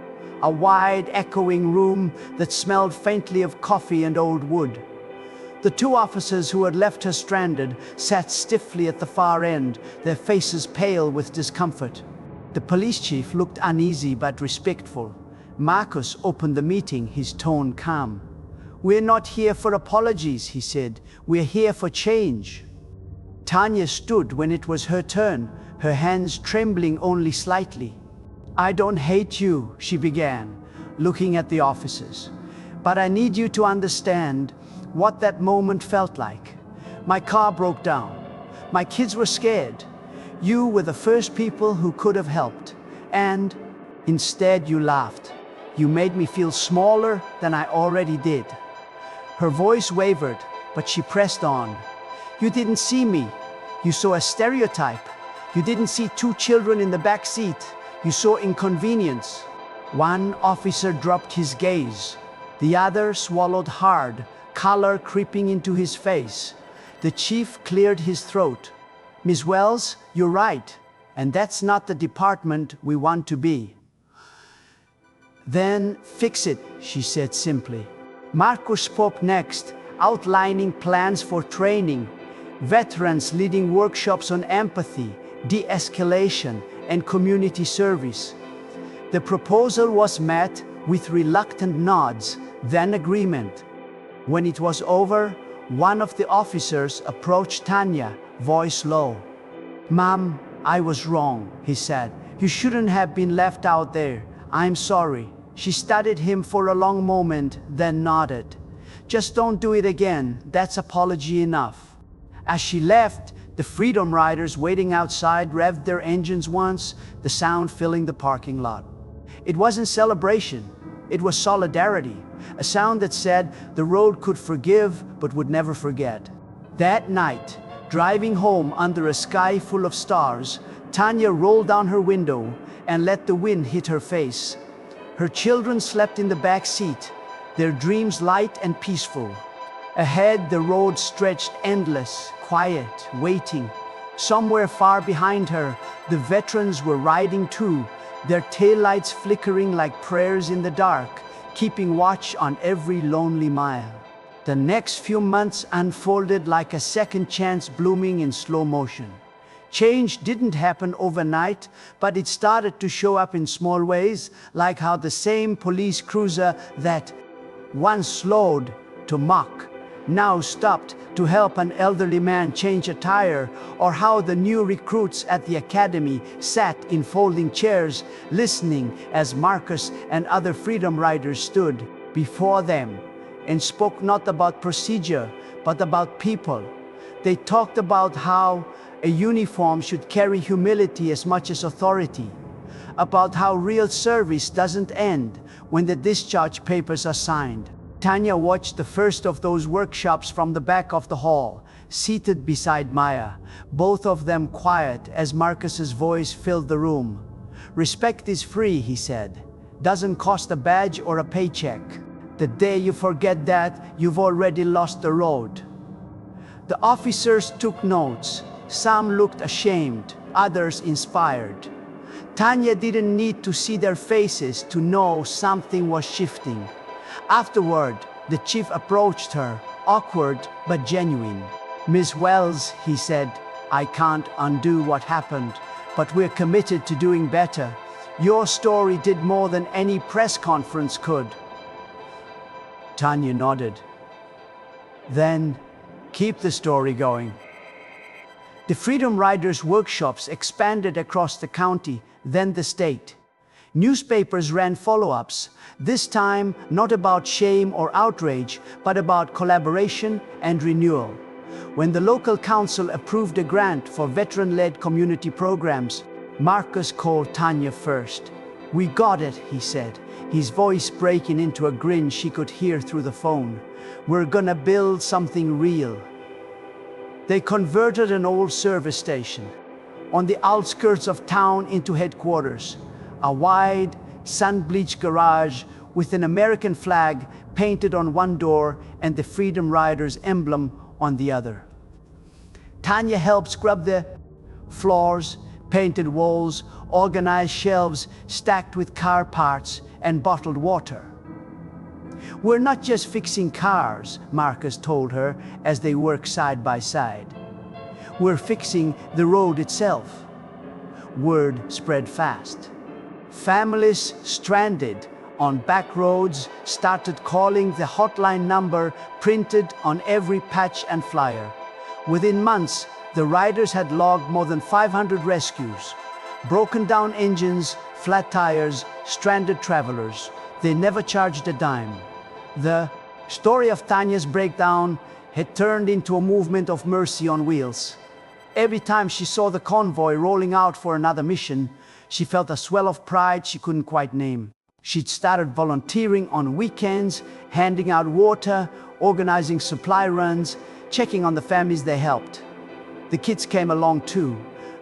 Speaker 1: a wide, echoing room that smelled faintly of coffee and old wood. The two officers who had left her stranded sat stiffly at the far end, their faces pale with discomfort. The police chief looked uneasy but respectful. Marcus opened the meeting, his tone calm. We're not here for apologies, he said. We're here for change. Tanya stood when it was her turn, her hands trembling only slightly. I don't hate you, she began, looking at the officers. But I need you to understand what that moment felt like. My car broke down. My kids were scared. You were the first people who could have helped. And instead you laughed. You made me feel smaller than I already did. Her voice wavered, but she pressed on. You didn't see me. You saw a stereotype. You didn't see two children in the back seat. You saw inconvenience. One officer dropped his gaze. The other swallowed hard, color creeping into his face. The chief cleared his throat. Miss Wells, you're right, and that's not the department we want to be. Then fix it, she said simply. Marcus spoke next, outlining plans for training, veterans leading workshops on empathy, de-escalation, and community service. The proposal was met with reluctant nods, then agreement. When it was over, one of the officers approached Tanya, voice low. Mom, I was wrong, he said. You shouldn't have been left out there. I'm sorry. She studied him for a long moment, then nodded. Just don't do it again. That's apology enough. As she left, the Freedom Riders waiting outside revved their engines once, the sound filling the parking lot. It wasn't celebration, it was solidarity, a sound that said the road could forgive but would never forget. That night, driving home under a sky full of stars, Tanya rolled down her window and let the wind hit her face. Her children slept in the back seat, their dreams light and peaceful. Ahead, the road stretched endless, quiet, waiting. Somewhere far behind her, the veterans were riding too, their taillights flickering like prayers in the dark, keeping watch on every lonely mile. The next few months unfolded like a second chance blooming in slow motion. Change didn't happen overnight, but it started to show up in small ways, like how the same police cruiser that once slowed to mock now stopped to help an elderly man change a tire, or how the new recruits at the academy sat in folding chairs, listening as Marcus and other freedom riders stood before them and spoke not about procedure, but about people. They talked about how a uniform should carry humility as much as authority, about how real service doesn't end when the discharge papers are signed. Tanya watched the first of those workshops from the back of the hall, seated beside Maya, both of them quiet as Marcus's voice filled the room. "Respect is free," he said. "Doesn't cost a badge or a paycheck. The day you forget that, you've already lost the road." The officers took notes. Some looked ashamed, others inspired. Tanya didn't need to see their faces to know something was shifting. Afterward, the chief approached her, awkward but genuine. "Miss Wells," he said, "I can't undo what happened, but we're committed to doing better. Your story did more than any press conference could." Tanya nodded. "Then, keep the story going." The Freedom Riders workshops expanded across the county, then the state. Newspapers ran follow-ups, this time not about shame or outrage, but about collaboration and renewal. When the local council approved a grant for veteran-led community programs, Marcus called Tanya first. "We got it," he said, his voice breaking into a grin she could hear through the phone. "We're gonna build something real." They converted an old service station on the outskirts of town into headquarters, a wide, sun-bleached garage with an American flag painted on one door and the Freedom Riders emblem on the other. Tanya helped scrub the floors, painted walls, organized shelves stacked with car parts and bottled water. "We're not just fixing cars," Marcus told her as they worked side by side. "We're fixing the road itself." Word spread fast. Families stranded on back roads started calling the hotline number printed on every patch and flyer. Within months, the riders had logged more than 500 rescues. Broken down engines, flat tires, stranded travelers. They never charged a dime. The story of Tanya's breakdown had turned into a movement of mercy on wheels. Every time she saw the convoy rolling out for another mission, she felt a swell of pride she couldn't quite name. She'd started volunteering on weekends, handing out water, organizing supply runs, checking on the families they helped. The kids came along too,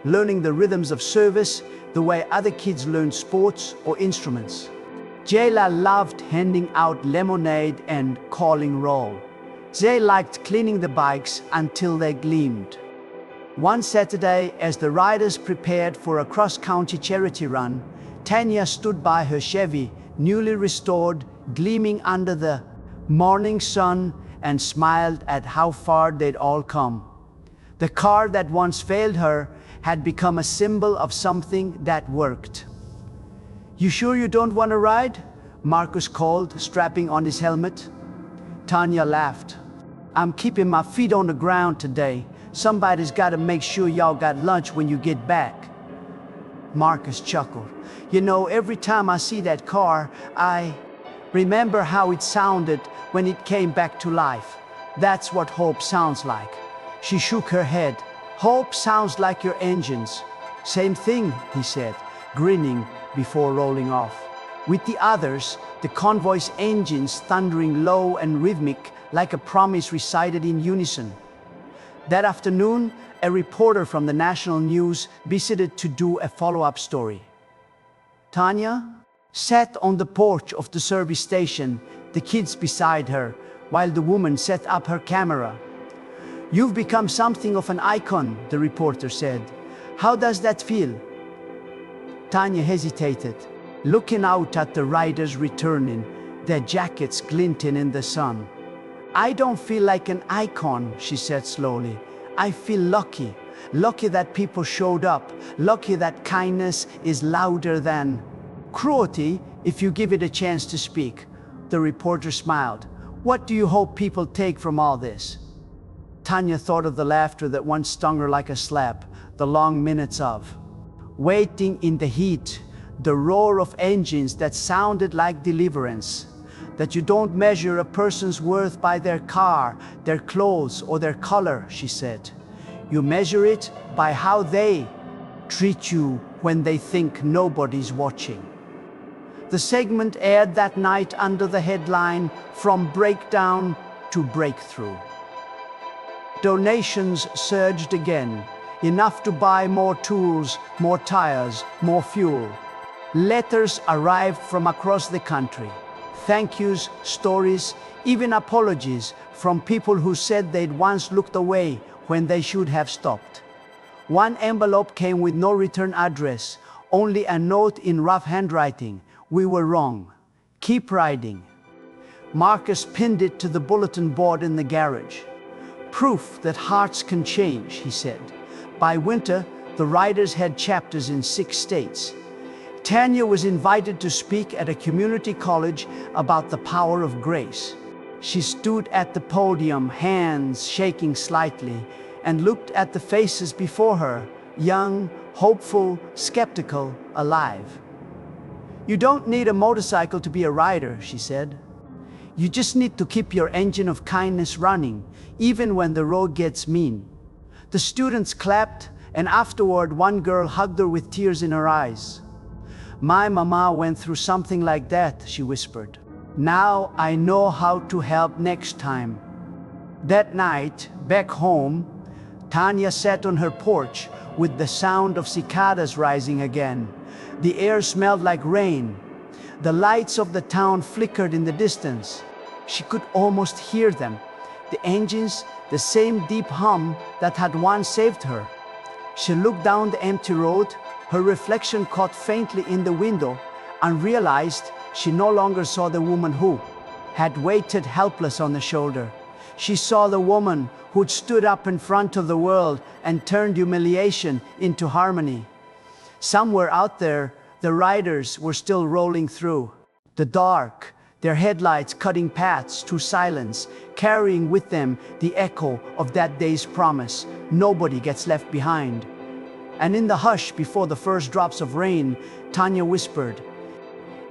Speaker 1: learning the rhythms of service the way other kids learned sports or instruments. Jayla loved handing out lemonade and calling roll. Zay liked cleaning the bikes until they gleamed. One Saturday, as the riders prepared for a cross-county charity run, Tanya stood by her Chevy, newly restored, gleaming under the morning sun, and smiled at how far they'd all come. The car that once failed her had become a symbol of something that worked. "You sure you don't want to ride?" Marcus called, strapping on his helmet. Tanya laughed. "I'm keeping my feet on the ground today. Somebody's got to make sure y'all got lunch when you get back." Marcus chuckled. "You know, every time I see that car, I remember how it sounded when it came back to life. That's what hope sounds like." She shook her head. "Hope sounds like your engines." "Same thing," he said, grinning before rolling off. With the others, the convoy's engines thundering low and rhythmic like a promise recited in unison. That afternoon, a reporter from the national news visited to do a follow-up story. Tanya sat on the porch of the service station, the kids beside her, while the woman set up her camera. "You've become something of an icon," the reporter said. "How does that feel?" Tanya hesitated, looking out at the riders returning, their jackets glinting in the sun. "I don't feel like an icon," she said slowly. "I feel lucky. Lucky that people showed up. Lucky that kindness is louder than cruelty if you give it a chance to speak." The reporter smiled. "What do you hope people take from all this?" Tanya thought of the laughter that once stung her like a slap, the long minutes of waiting in the heat, the roar of engines that sounded like deliverance. That you don't measure a person's worth by their car, their clothes, or their color, she said. You measure it by how they treat you when they think nobody's watching. The segment aired that night under the headline, "From Breakdown to Breakthrough." Donations surged again, enough to buy more tools, more tires, more fuel. Letters arrived from across the country. Thank yous, stories, even apologies from people who said they'd once looked away when they should have stopped. One envelope came with no return address, only a note in rough handwriting. "We were wrong. Keep riding." Marcus pinned it to the bulletin board in the garage. "Proof that hearts can change," he said. By winter, the riders had chapters in 6 states. Tanya was invited to speak at a community college about the power of grace. She stood at the podium, hands shaking slightly, and looked at the faces before her, young, hopeful, skeptical, alive. "You don't need a motorcycle to be a rider," she said. "You just need to keep your engine of kindness running, even when the road gets mean." The students clapped, and afterward one girl hugged her with tears in her eyes. "My mama went through something like that," she whispered. "Now I know how to help next time." That night, back home, Tanya sat on her porch with the sound of cicadas rising again. The air smelled like rain. The lights of the town flickered in the distance. She could almost hear them. The engines, the same deep hum that had once saved her. She looked down the empty road, her reflection caught faintly in the window, and realized she no longer saw the woman who had waited helpless on the shoulder. She saw the woman who'd stood up in front of the world and turned humiliation into harmony. Somewhere out there, the riders were still rolling through the dark, their headlights cutting paths through silence, carrying with them the echo of that day's promise: nobody gets left behind. And in the hush before the first drops of rain, Tanya whispered,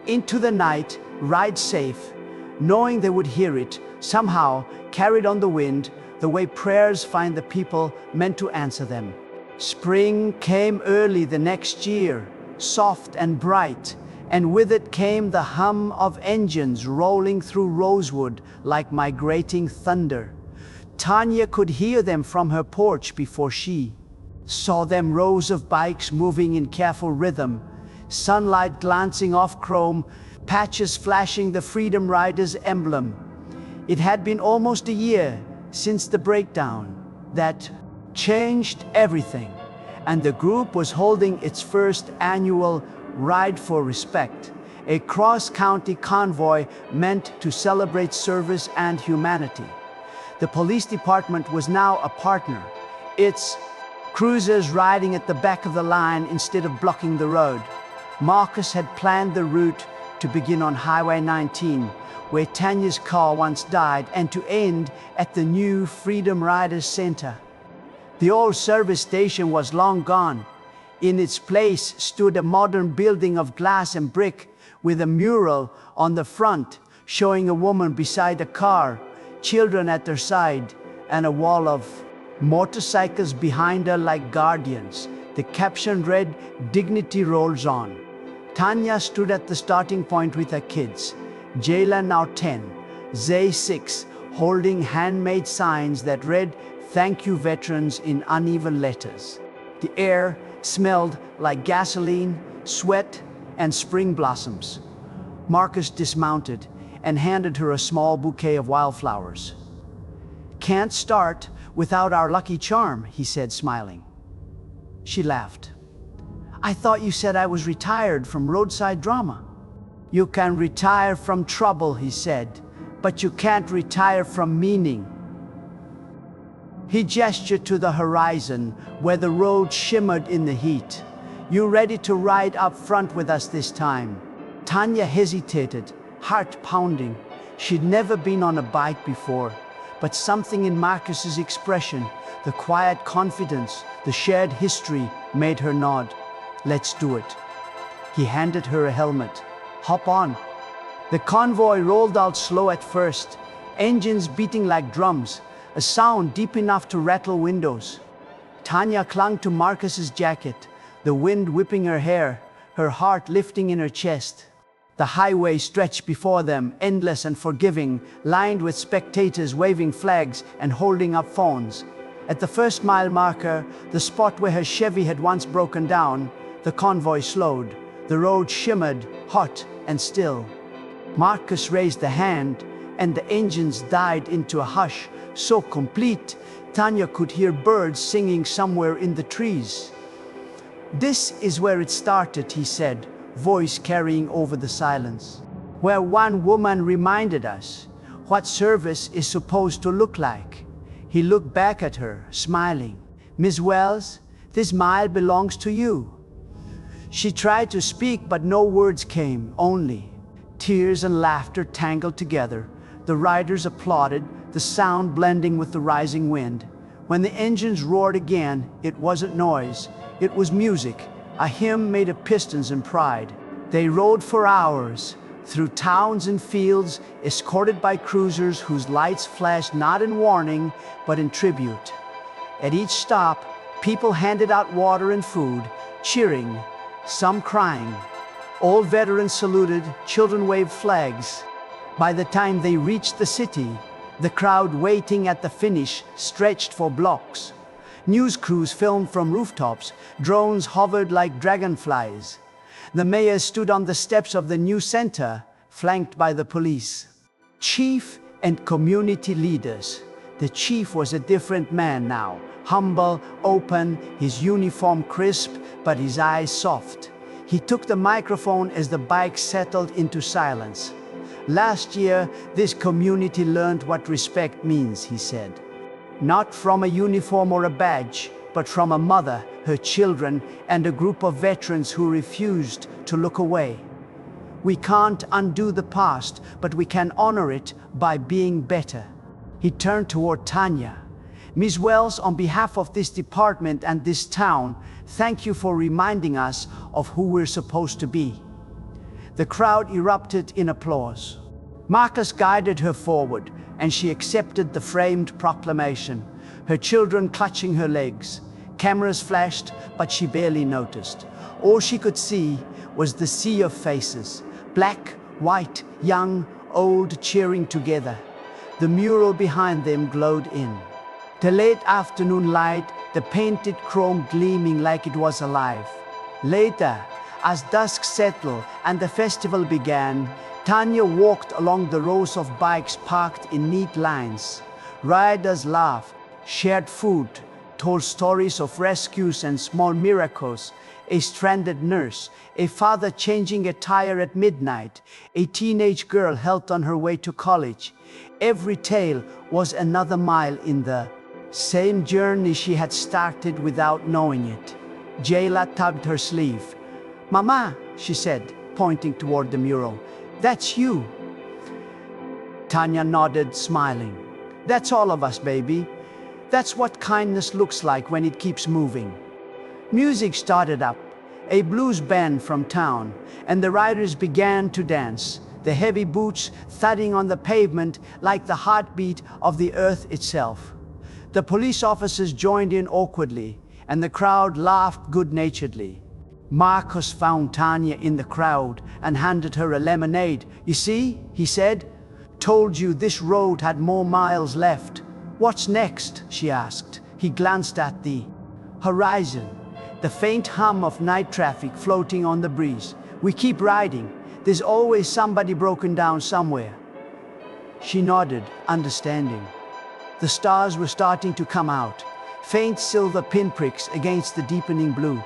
Speaker 1: "Into the night, ride safe," knowing they would hear it, somehow carried on the wind, the way prayers find the people meant to answer them. Spring came early the next year, soft and bright, and with it came the hum of engines rolling through Rosewood like migrating thunder. Tanya could hear them from her porch before she saw them, rows of bikes moving in careful rhythm, sunlight glancing off chrome, patches flashing the Freedom Riders emblem. It had been almost a year since the breakdown that changed everything, and the group was holding its first annual Ride for Respect, a cross-county convoy meant to celebrate service and humanity. The police department was now a partner, its cruisers riding at the back of the line instead of blocking the road. Marcus had planned the route to begin on Highway 19, where Tanya's car once died, and to end at the new Freedom Riders Center. The old service station was long gone. In its place stood a modern building of glass and brick with a mural on the front showing a woman beside a car, children at her side, and a wall of motorcycles behind her like guardians. The caption read, "Dignity rolls on." Tanya stood at the starting point with her kids, Jayla now 10, Zay 6, holding handmade signs that read, "Thank you veterans," in uneven letters. The air smelled like gasoline, sweat, and spring blossoms. Marcus dismounted, and handed her a small bouquet of wildflowers. "Can't start without our lucky charm," he said, smiling. She laughed. "I thought you said I was retired from roadside drama." "You can retire from trouble," he said, "but you can't retire from meaning." He gestured to the horizon, where the road shimmered in the heat. "You ready to ride up front with us this time?" Tanya hesitated, heart pounding. She'd never been on a bike before, but something in Marcus's expression, the quiet confidence, the shared history, made her nod. "Let's do it." He handed her a helmet. "Hop on." The convoy rolled out slow at first, engines beating like drums, a sound deep enough to rattle windows. Tanya clung to Marcus's jacket, the wind whipping her hair, her heart lifting in her chest. The highway stretched before them, endless and forgiving, lined with spectators waving flags and holding up phones. At the first mile marker, the spot where her Chevy had once broken down, the convoy slowed. The road shimmered, hot and still. Marcus raised a hand, and the engines died into a hush, so complete, Tanya could hear birds singing somewhere in the trees. "This is where it started," he said, voice carrying over the silence. "Where one woman reminded us what service is supposed to look like." He looked back at her, smiling. "Miss Wells, this mile belongs to you." She tried to speak, but no words came, only tears and laughter tangled together. The riders applauded, the sound blending with the rising wind. When the engines roared again, it wasn't noise, it was music, a hymn made of pistons and pride. They rode for hours, through towns and fields, escorted by cruisers whose lights flashed not in warning, but in tribute. At each stop, people handed out water and food, cheering, some crying. Old veterans saluted, children waved flags. By the time they reached the city, the crowd waiting at the finish stretched for blocks. News crews filmed from rooftops, drones hovered like dragonflies. The mayor stood on the steps of the new center, flanked by the police. Chief and community leaders. The chief was a different man now, humble, open, his uniform crisp, but his eyes soft. He took the microphone as the bike settled into silence. "Last year, this community learned what respect means," he said. "Not from a uniform or a badge, but from a mother, her children, and a group of veterans who refused to look away. We can't undo the past, but we can honor it by being better." He turned toward Tanya. "Ms. Wells, on behalf of this department and this town, thank you for reminding us of who we're supposed to be." The crowd erupted in applause. Marcus guided her forward, and she accepted the framed proclamation, her children clutching her legs. Cameras flashed, but she barely noticed. All she could see was the sea of faces, black, white, young, old, cheering together. The mural behind them glowed in the late afternoon light, the painted chrome gleaming like it was alive. Later, as dusk settled and the festival began, Tanya walked along the rows of bikes parked in neat lines. Riders laughed, shared food, told stories of rescues and small miracles. A stranded nurse, a father changing a tire at midnight, a teenage girl helped on her way to college. Every tale was another mile in the same journey she had started without knowing it. Jayla tugged her sleeve. "Mama," she said, pointing toward the mural, "that's you." Tanya nodded, smiling. "That's all of us, baby. That's what kindness looks like when it keeps moving." Music started up, a blues band from town, and the riders began to dance, the heavy boots thudding on the pavement like the heartbeat of the earth itself. The police officers joined in awkwardly, and the crowd laughed good-naturedly. Marcus found Tanya in the crowd and handed her a lemonade. "You see," he said, "told you this road had more miles left." "What's next?" she asked. He glanced at the horizon, the faint hum of night traffic floating on the breeze. "We keep riding. There's always somebody broken down somewhere." She nodded, understanding. The stars were starting to come out, faint silver pinpricks against the deepening blue.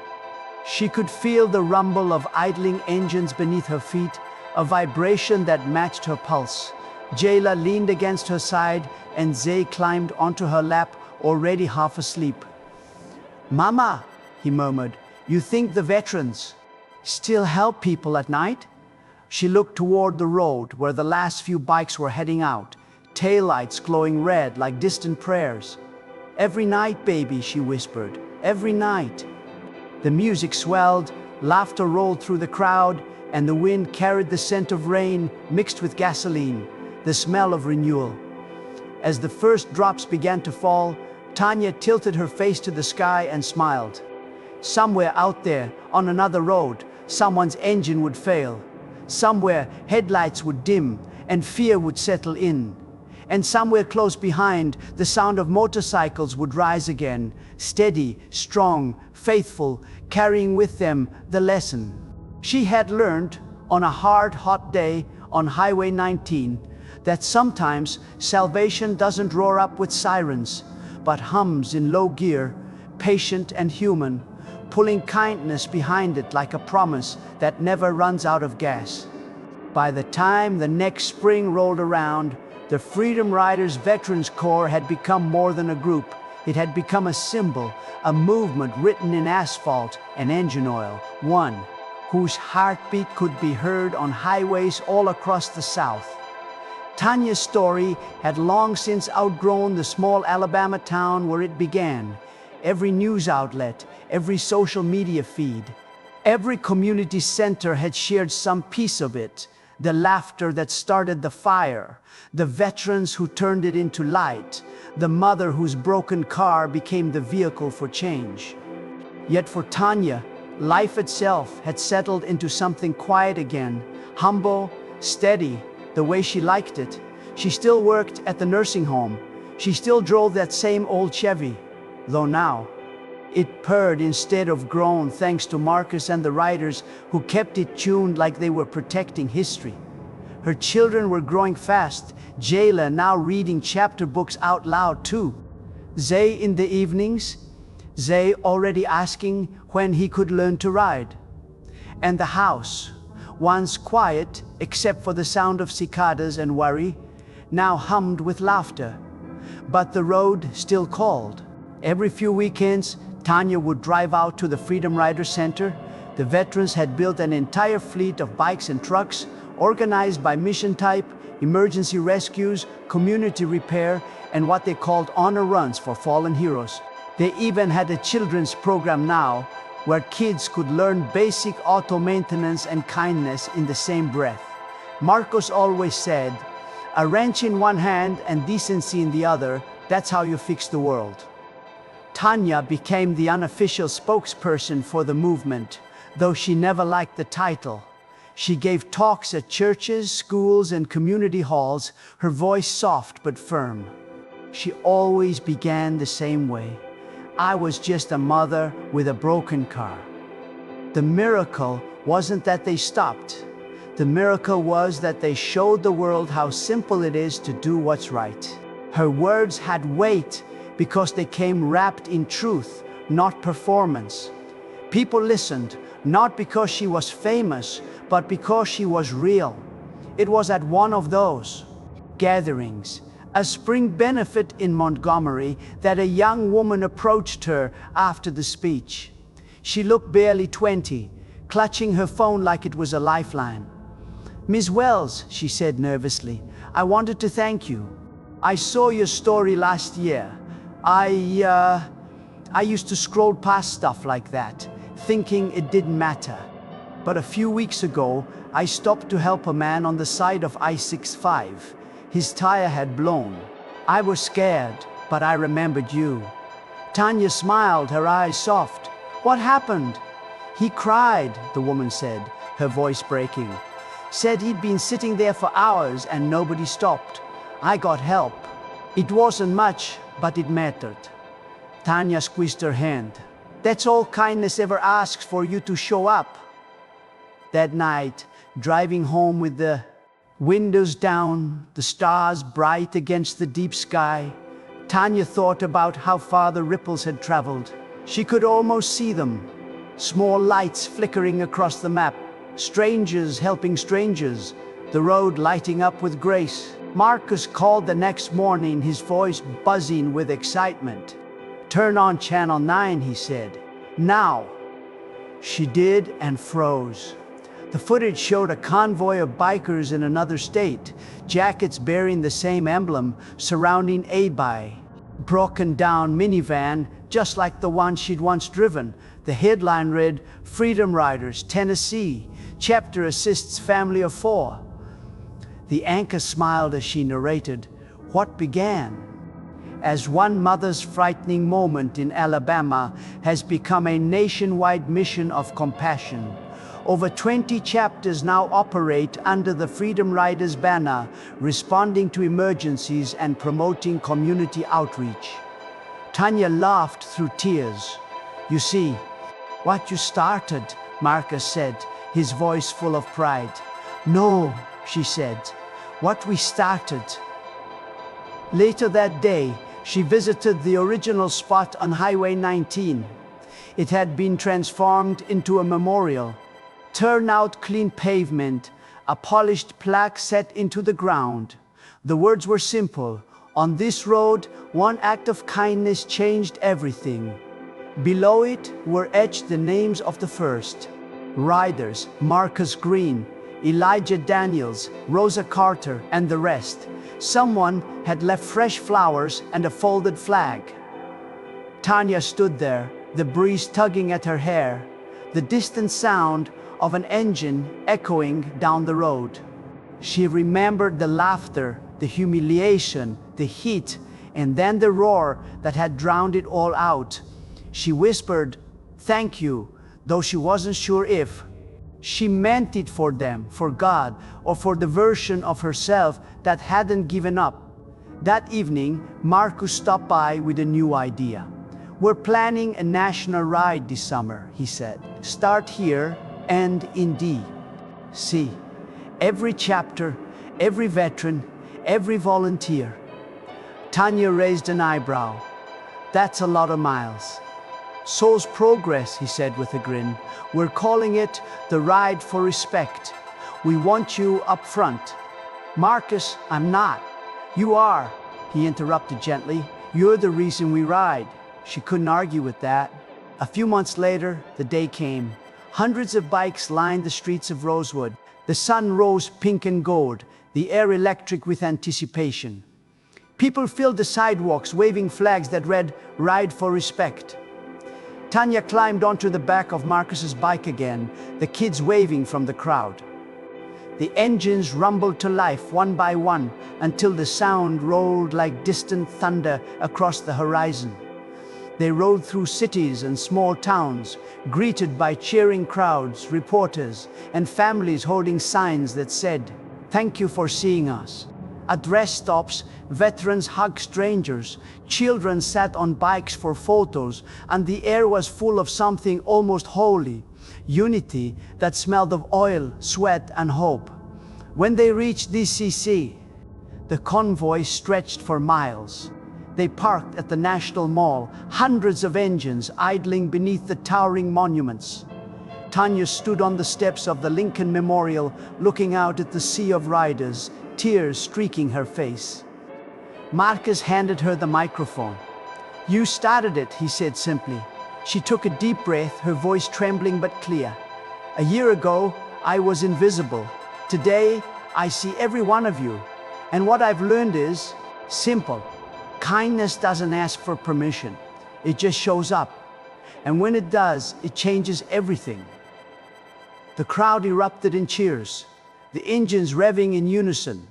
Speaker 1: She could feel the rumble of idling engines beneath her feet, a vibration that matched her pulse. Jayla leaned against her side and Zay climbed onto her lap, already half asleep. "Mama," he murmured, "you think the veterans still help people at night?" She looked toward the road where the last few bikes were heading out, taillights glowing red like distant prayers. "Every night, baby," she whispered, "every night." The music swelled, laughter rolled through the crowd, and the wind carried the scent of rain mixed with gasoline, the smell of renewal. As the first drops began to fall, Tanya tilted her face to the sky and smiled. Somewhere out there, on another road, someone's engine would fail. Somewhere, headlights would dim and fear would settle in. And somewhere close behind, the sound of motorcycles would rise again, steady, strong, faithful, carrying with them the lesson she had learned on a hard, hot day on Highway 19, that sometimes salvation doesn't roar up with sirens, but hums in low gear, patient and human, pulling kindness behind it like a promise that never runs out of gas. By the time the next spring rolled around, the Freedom Riders Veterans Corps had become more than a group. It had become a symbol, a movement written in asphalt and engine oil, one whose heartbeat could be heard on highways all across the South. Tanya's story had long since outgrown the small Alabama town where it began. Every news outlet, every social media feed, every community center had shared some piece of it. The laughter that started the fire, the veterans who turned it into light, the mother whose broken car became the vehicle for change. Yet for Tanya, life itself had settled into something quiet again, humble, steady, the way she liked it. She still worked at the nursing home. She still drove that same old Chevy, though now it purred instead of groaned, thanks to Marcus and the riders who kept it tuned like they were protecting history. Her children were growing fast, Jayla now reading chapter books out loud too. Zay in the evenings, Zay already asking when he could learn to ride. And the house, once quiet except for the sound of cicadas and worry, now hummed with laughter. But the road still called. Every few weekends, Tanya would drive out to the Freedom Rider Center. The veterans had built an entire fleet of bikes and trucks, organized by mission type, emergency rescues, community repair, and what they called honor runs for fallen heroes. They even had a children's program now, where kids could learn basic auto maintenance and kindness in the same breath. Marcos always said, "A wrench in one hand and decency in the other, that's how you fix the world." Tanya became the unofficial spokesperson for the movement, though she never liked the title. She gave talks at churches, schools, and community halls, her voice soft but firm. She always began the same way. "I was just a mother with a broken car." The miracle wasn't that they stopped. The miracle was that they showed the world how simple it is to do what's right. Her words had weight because they came wrapped in truth, not performance. People listened, not because she was famous, but because she was real. It was at one of those gatherings, a spring benefit in Montgomery, that a young woman approached her after the speech. She looked barely 20, clutching her phone like it was a lifeline. "Ms. Wells," she said nervously, "I wanted to thank you. I saw your story last year. I used to scroll past stuff like that, thinking it didn't matter. But a few weeks ago, I stopped to help a man on the side of I-65. His tire had blown. I was scared, but I remembered you." Tanya smiled, her eyes soft. "What happened?" "He cried," the woman said, her voice breaking. "Said he'd been sitting there for hours and nobody stopped. I got help. It wasn't much, but it mattered." Tanya squeezed her hand. "That's all kindness ever asks, for you to show up." That night, driving home with the Windows down, the stars bright against the deep sky, Tanya thought about how far the ripples had traveled. She could almost see them. Small lights flickering across the map, strangers helping strangers, the road lighting up with grace. Marcus called the next morning, his voice buzzing with excitement. "Turn on Channel 9, he said. "Now." She did and froze. The footage showed a convoy of bikers in another state, jackets bearing the same emblem, surrounding Abi. Broken down minivan, just like the one she'd once driven. The headline read, "Freedom Riders, Tennessee. Chapter assists family of 4. The anchor smiled as she narrated what began as one mother's frightening moment in Alabama has become a nationwide mission of compassion. Over 20 chapters now operate under the Freedom Riders banner, responding to emergencies and promoting community outreach. Tanya laughed through tears. "You see, what you started," Marcus said, his voice full of pride. "No," she said, "what we started." Later that day, she visited the original spot on Highway 19. It had been transformed into a memorial. Turnout clean pavement, a polished plaque set into the ground. The words were simple. On this road, one act of kindness changed everything. Below it were etched the names of the first riders: Marcus Green, Elijah Daniels, Rosa Carter, and the rest. Someone had left fresh flowers and a folded flag. Tanya stood there, the breeze tugging at her hair, the distant sound of an engine echoing down the road. She remembered the laughter, the humiliation, the heat, and then the roar that had drowned it all out. She whispered, "Thank you," though she wasn't sure if she meant it for them, for God, or for the version of herself that hadn't given up. That evening, Marcus stopped by with a new idea. "We're planning a national ride this summer," he said. "Start here and in D.C. Every chapter, every veteran, every volunteer." Tanya raised an eyebrow. "That's a lot of miles." "So's progress," he said with a grin. "We're calling it the Ride for Respect. We want you up front." "Marcus, I'm not." "You are," he interrupted gently. "You're the reason we ride." She couldn't argue with that. A few months later, the day came. Hundreds of bikes lined the streets of Rosewood. The sun rose pink and gold, the air electric with anticipation. People filled the sidewalks, waving flags that read, "Ride for Respect." Tanya climbed onto the back of Marcus's bike again, the kids waving from the crowd. The engines rumbled to life one by one until the sound rolled like distant thunder across the horizon. They rode through cities and small towns, greeted by cheering crowds, reporters, and families holding signs that said, "Thank you for seeing us." At rest stops, veterans hugged strangers, children sat on bikes for photos, and the air was full of something almost holy, unity that smelled of oil, sweat, and hope. When they reached DCC, the convoy stretched for miles. They parked at the National Mall, hundreds of engines idling beneath the towering monuments. Tanya stood on the steps of the Lincoln Memorial, looking out at the sea of riders, tears streaking her face. Marcus handed her the microphone. "You started it," he said simply. She took a deep breath, her voice trembling but clear. "A year ago, I was invisible. Today, I see every one of you. And what I've learned is simple. Kindness doesn't ask for permission. It just shows up. And when it does, it changes everything." The crowd erupted in cheers, the engines revving in unison,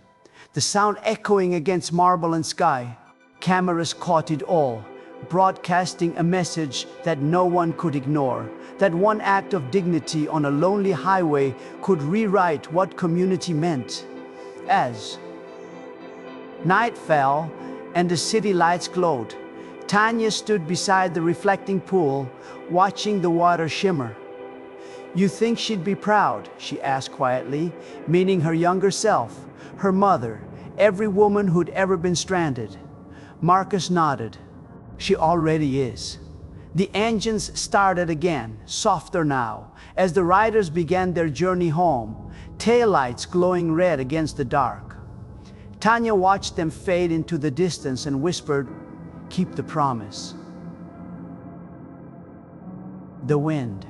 Speaker 1: the sound echoing against marble and sky. Cameras caught it all, broadcasting a message that no one could ignore, that one act of dignity on a lonely highway could rewrite what community meant. As night fell and the city lights glowed, Tanya stood beside the reflecting pool, watching the water shimmer. You think she'd be proud? She asked quietly, meaning her younger self, her mother, every woman who'd ever been stranded. Marcus nodded. She already is. The engines started again, softer now, as the riders began their journey home, taillights glowing red against the dark. Tanya watched them fade into the distance and whispered, "Keep the promise." The wind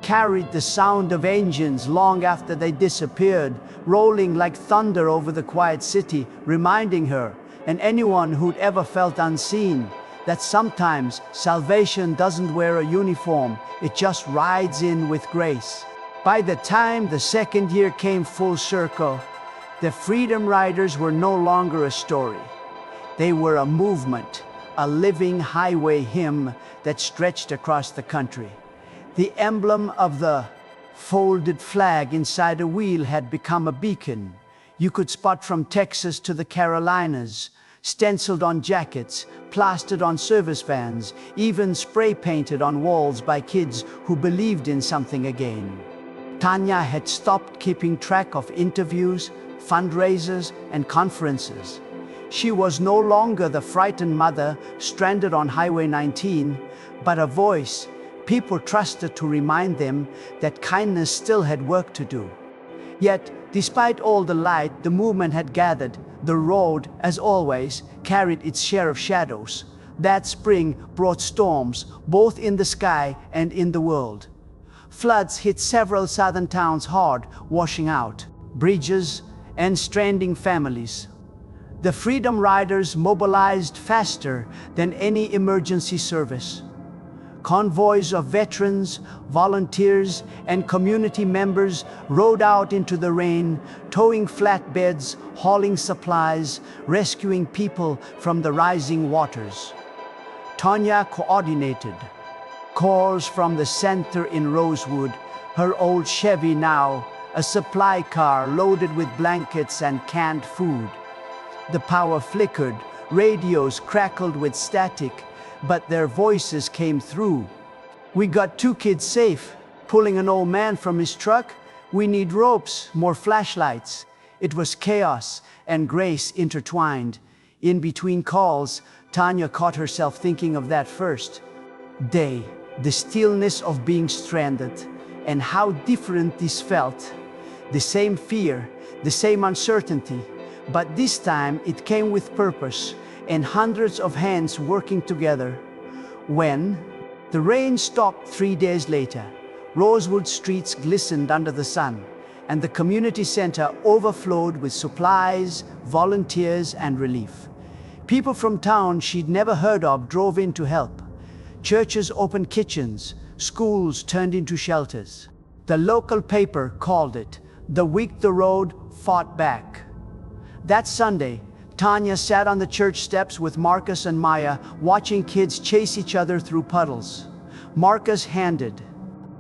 Speaker 1: carried the sound of engines long after they disappeared, rolling like thunder over the quiet city, reminding her, and anyone who'd ever felt unseen, that sometimes salvation doesn't wear a uniform, it just rides in with grace. By the time the second year came full circle, the Freedom Riders were no longer a story. They were a movement, a living highway hymn that stretched across the country. The emblem of the folded flag inside a wheel had become a beacon you could spot from Texas to the Carolinas, stenciled on jackets, plastered on service vans, even spray-painted on walls by kids who believed in something again. Tanya had stopped keeping track of interviews, fundraisers, and conferences. She was no longer the frightened mother stranded on Highway 19, but a voice people trusted to remind them that kindness still had work to do. Yet, despite all the light the movement had gathered, the road, as always, carried its share of shadows. That spring brought storms, both in the sky and in the world. Floods hit several southern towns hard, washing out bridges and stranding families. The Freedom Riders mobilized faster than any emergency service. Convoys of veterans, volunteers, and community members rode out into the rain, towing flatbeds, hauling supplies, rescuing people from the rising waters. Tanya coordinated. Calls from the center in Rosewood, her old Chevy now, a supply car loaded with blankets and canned food. The power flickered, radios crackled with static, but their voices came through. "We got 2 kids safe, pulling an old man from his truck. We need ropes, more flashlights." It was chaos and grace intertwined. In between calls, Tanya caught herself thinking of that first day, the stillness of being stranded, and how different this felt. The same fear, the same uncertainty, but this time it came with purpose and hundreds of hands working together. When the rain stopped 3 days later, Rosewood streets glistened under the sun, and the community center overflowed with supplies, volunteers, and relief. People from town she'd never heard of drove in to help. Churches opened kitchens, schools turned into shelters. The local paper called it the week the road fought back. That Sunday, Tanya sat on the church steps with Marcus and Maya, watching kids chase each other through puddles. Marcus handed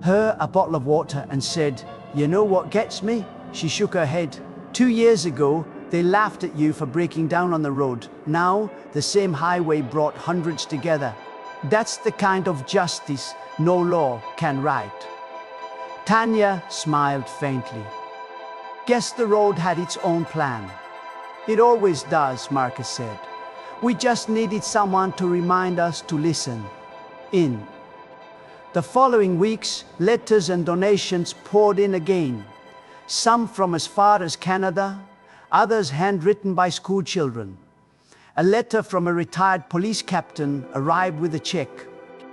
Speaker 1: her a bottle of water and said, "You know what gets me?" She shook her head. 2 years ago, they laughed at you for breaking down on the road. Now, the same highway brought hundreds together. That's the kind of justice no law can right. Tanya smiled faintly. Guess the road had its own plan. It always does, Marcus said. We just needed someone to remind us to listen. In the following weeks, letters and donations poured in again. Some from as far as Canada, others handwritten by school children. A letter from a retired police captain arrived with a check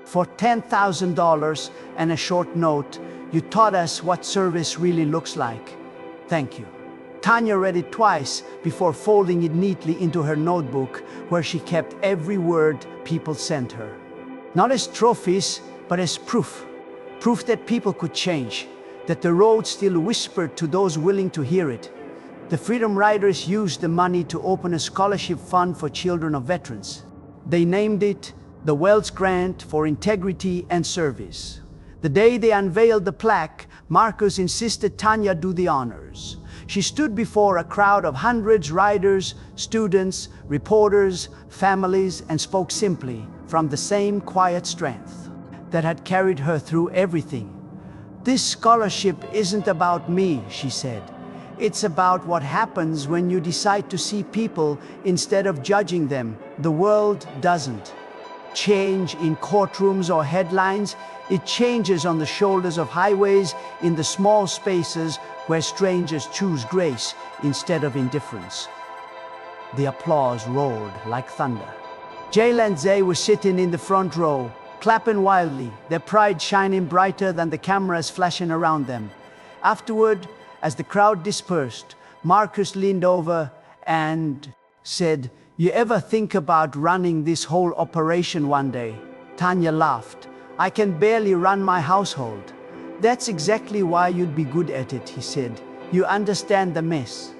Speaker 1: for $10,000 and a short note. "You taught us what service really looks like. Thank you." Tanya read it twice before folding it neatly into her notebook, where she kept every word people sent her. Not as trophies, but as proof. Proof that people could change, that the road still whispered to those willing to hear it. The Freedom Riders used the money to open a scholarship fund for children of veterans. They named it the Wells Grant for Integrity and Service. The day they unveiled the plaque, Marcus insisted Tanya do the honors. She stood before a crowd of hundreds, riders, students, reporters, families, and spoke simply from the same quiet strength that had carried her through everything. "This scholarship isn't about me," she said. "It's about what happens when you decide to see people instead of judging them. The world doesn't change in courtrooms or headlines. It changes on the shoulders of highways, in the small spaces where strangers choose grace instead of indifference." The applause roared like thunder. Jayla and Zay were sitting in the front row, clapping wildly, their pride shining brighter than the cameras flashing around them. Afterward, as the crowd dispersed, Marcus leaned over and said, "You ever think about running this whole operation one day?" Tanya laughed. "I can barely run my household." "That's exactly why you'd be good at it," he said. "You understand the mess.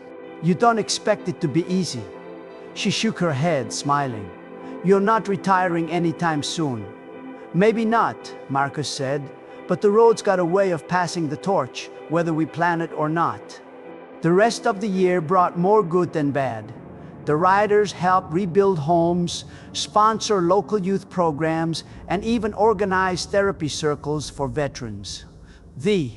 Speaker 1: You don't expect it to be easy." She shook her head, smiling. "You're not retiring anytime soon." "Maybe not," Marcus said, "but the road's got a way of passing the torch, whether we plan it or not." The rest of the year brought more good than bad. The riders helped rebuild homes, sponsor local youth programs, and even organize therapy circles for veterans. The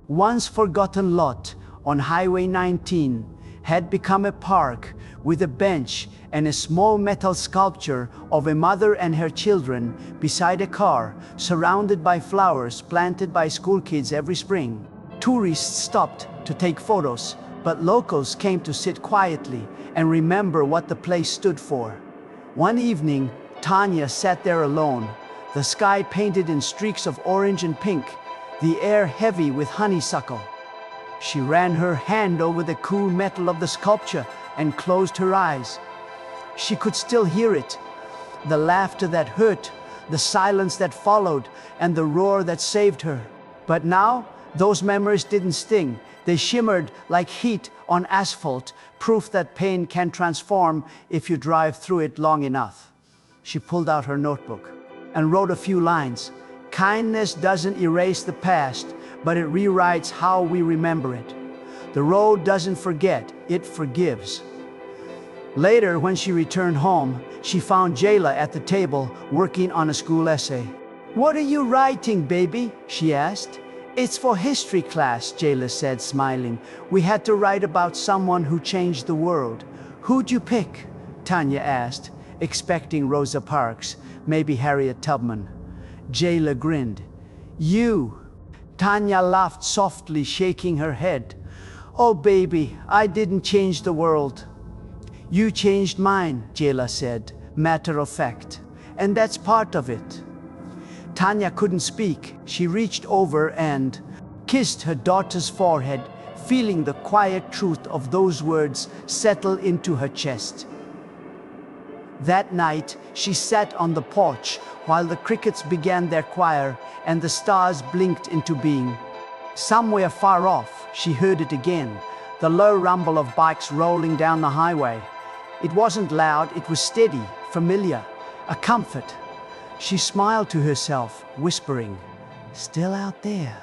Speaker 1: once forgotten lot on Highway 19 had become a park with a bench and a small metal sculpture of a mother and her children beside a car, surrounded by flowers planted by school kids every spring. Tourists stopped to take photos, but locals came to sit quietly and remember what the place stood for. One evening, Tanya sat there alone, the sky painted in streaks of orange and pink, the air heavy with honeysuckle. She ran her hand over the cool metal of the sculpture and closed her eyes. She could still hear it, the laughter that hurt, the silence that followed, and the roar that saved her. But now, those memories didn't sting. They shimmered like heat on asphalt, proof that pain can transform if you drive through it long enough. She pulled out her notebook and wrote a few lines. "Kindness doesn't erase the past, but it rewrites how we remember it. The road doesn't forget, it forgives." Later, when she returned home, she found Jayla at the table working on a school essay. "What are you writing, baby?" she asked. "It's for history class," Jayla said, smiling. "We had to write about someone who changed the world." "Who'd you pick?" Tanya asked, expecting Rosa Parks, maybe Harriet Tubman. Jayla grinned. "You." Tanya laughed softly, shaking her head. "Oh, baby, I didn't change the world. You changed mine," Jayla said, matter of fact. "And that's part of it." Tanya couldn't speak. She reached over and kissed her daughter's forehead, feeling the quiet truth of those words settle into her chest. That night, she sat on the porch while the crickets began their choir and the stars blinked into being. Somewhere far off, she heard it again, the low rumble of bikes rolling down the highway. It wasn't loud, it was steady, familiar, a comfort. She smiled to herself, whispering, "Still out there."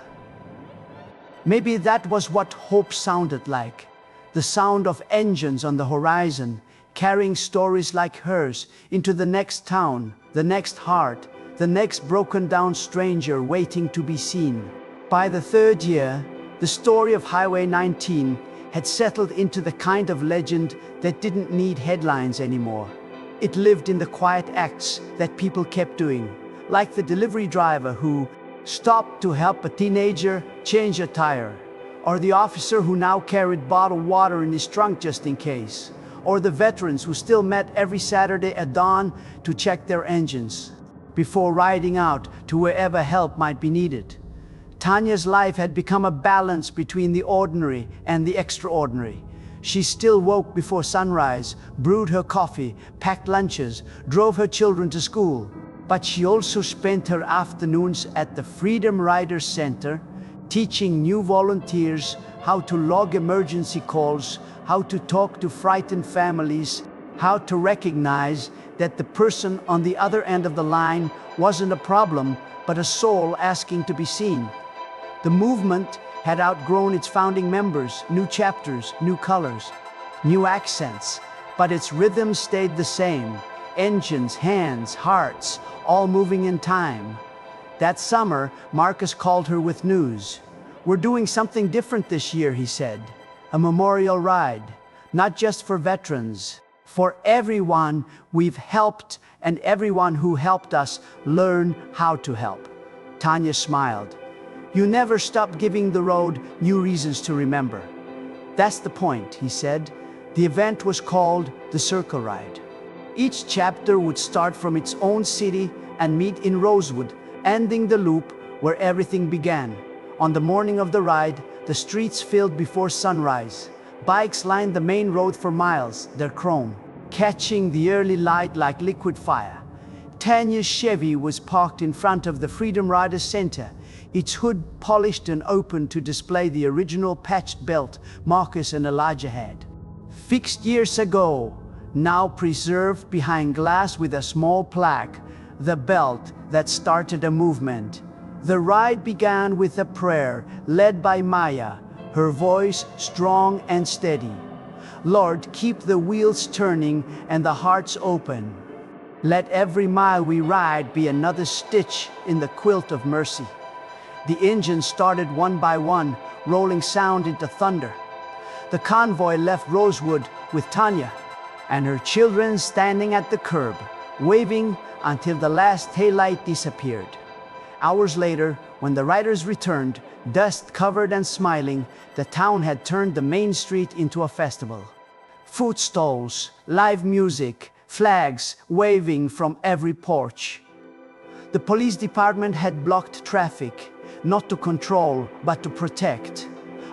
Speaker 1: Maybe that was what hope sounded like, the sound of engines on the horizon, carrying stories like hers into the next town, the next heart, the next broken-down stranger waiting to be seen. By the third year, the story of Highway 19 had settled into the kind of legend that didn't need headlines anymore. It lived in the quiet acts that people kept doing, like the delivery driver who stopped to help a teenager change a tire, or the officer who now carried bottled water in his trunk just in case, or the veterans who still met every Saturday at dawn to check their engines before riding out to wherever help might be needed. Tanya's life had become a balance between the ordinary and the extraordinary. She still woke before sunrise, brewed her coffee, packed lunches, drove her children to school. But she also spent her afternoons at the Freedom Riders Center, teaching new volunteers how to log emergency calls, how to talk to frightened families, how to recognize that the person on the other end of the line wasn't a problem, but a soul asking to be seen. The movement had outgrown its founding members, new chapters, new colors, new accents, but its rhythm stayed the same. Engines, hands, hearts, all moving in time. That summer, Marcus called her with news. "We're doing something different this year," he said. "A memorial ride, not just for veterans, for everyone we've helped and everyone who helped us learn how to help." Tanya smiled. "You never stop giving the road new reasons to remember." "That's the point," he said. The event was called the Circle Ride. Each chapter would start from its own city and meet in Rosewood, ending the loop where everything began. On the morning of the ride, the streets filled before sunrise. Bikes lined the main road for miles, their chrome catching the early light like liquid fire. Tanya's Chevy was parked in front of the Freedom Riders Center, its hood polished and open to display the original patched belt Marcus and Elijah had. Fixed years ago, now preserved behind glass with a small plaque, the belt that started a movement. The ride began with a prayer led by Maya, her voice strong and steady. "Lord, keep the wheels turning and the hearts open. Let every mile we ride be another stitch in the quilt of mercy." The engines started one by one, rolling sound into thunder. The convoy left Rosewood with Tanya and her children standing at the curb, waving until the last taillight disappeared. Hours later, when the riders returned, dust-covered and smiling, the town had turned the main street into a festival. Food stalls, live music, flags waving from every porch. The police department had blocked traffic, not to control, but to protect.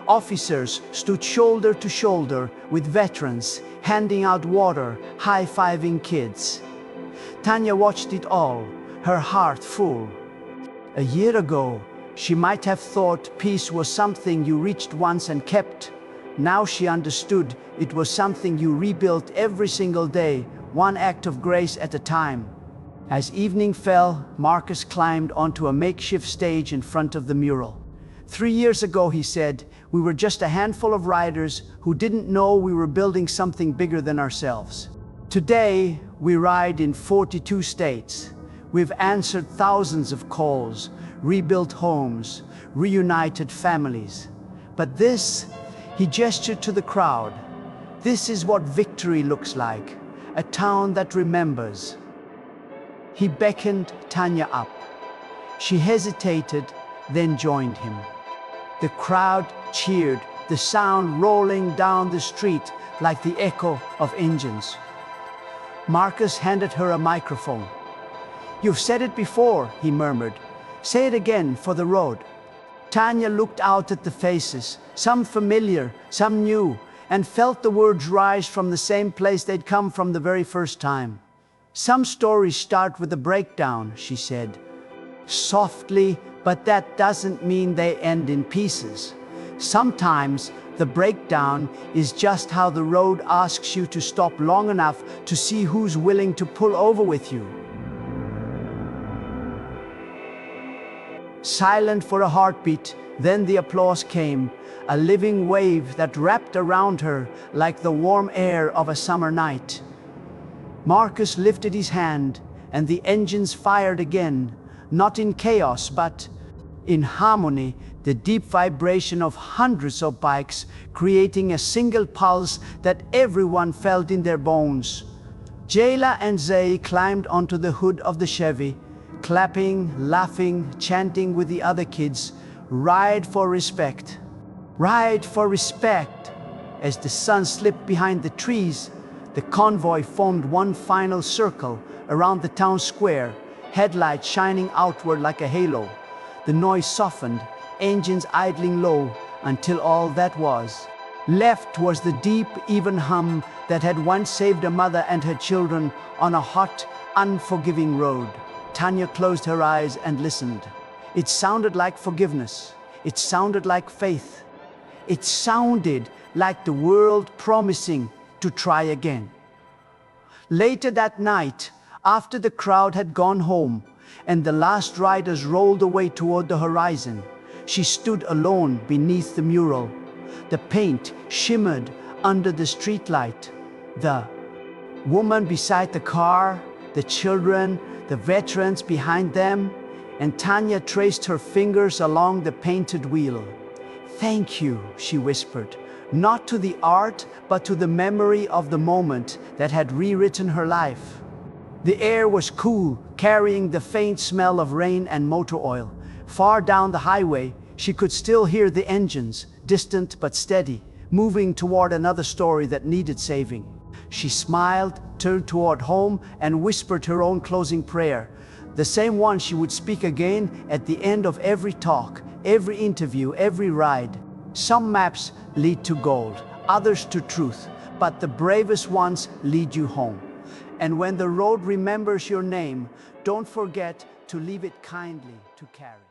Speaker 1: Officers stood shoulder to shoulder with veterans, handing out water, high-fiving kids. Tanya watched it all, her heart full. A year ago, she might have thought peace was something you reached once and kept. Now she understood it was something you rebuilt every single day, one act of grace at a time. As evening fell, Marcus climbed onto a makeshift stage in front of the mural. 3 years ago, he said, we were just a handful of riders who didn't know we were building something bigger than ourselves. Today, we ride in 42 states. We've answered thousands of calls, rebuilt homes, reunited families. But this, he gestured to the crowd. This is what victory looks like, a town that remembers. He beckoned Tanya up. She hesitated, then joined him. The crowd cheered, the sound rolling down the street like the echo of engines. Marcus handed her a microphone. "You've said it before," he murmured. "Say it again for the road." Tanya looked out at the faces, some familiar, some new, and felt the words rise from the same place they'd come from the very first time. "Some stories start with a breakdown," she said. Softly, but that doesn't mean they end in pieces. Sometimes the breakdown is just how the road asks you to stop long enough to see who's willing to pull over with you. Silent for a heartbeat, then the applause came, a living wave that wrapped around her like the warm air of a summer night. Marcus lifted his hand, and the engines fired again, not in chaos, but in harmony, the deep vibration of hundreds of bikes creating a single pulse that everyone felt in their bones. Jayla and Zay climbed onto the hood of the Chevy, clapping, laughing, chanting with the other kids, "Ride for respect. Ride for respect." As the sun slipped behind the trees, the convoy formed one final circle around the town square, headlights shining outward like a halo. The noise softened, engines idling low, until all that was left was the deep, even hum that had once saved a mother and her children on a hot, unforgiving road. Tanya closed her eyes and listened. It sounded like forgiveness. It sounded like faith. It sounded like the world promising to try again. Later that night, after the crowd had gone home and the last riders rolled away toward the horizon, she stood alone beneath the mural. The paint shimmered under the streetlight. The woman beside the car, the children, the veterans behind them, and Tanya traced her fingers along the painted wheel. "Thank you," she whispered, not to the art, but to the memory of the moment that had rewritten her life. The air was cool, carrying the faint smell of rain and motor oil. Far down the highway, she could still hear the engines, distant but steady, moving toward another story that needed saving. She smiled, turned toward home, and whispered her own closing prayer, the same one she would speak again at the end of every talk, every interview, every ride. Some maps lead to gold, others to truth, but the bravest ones lead you home. And when the road remembers your name, don't forget to leave it kindly to carry.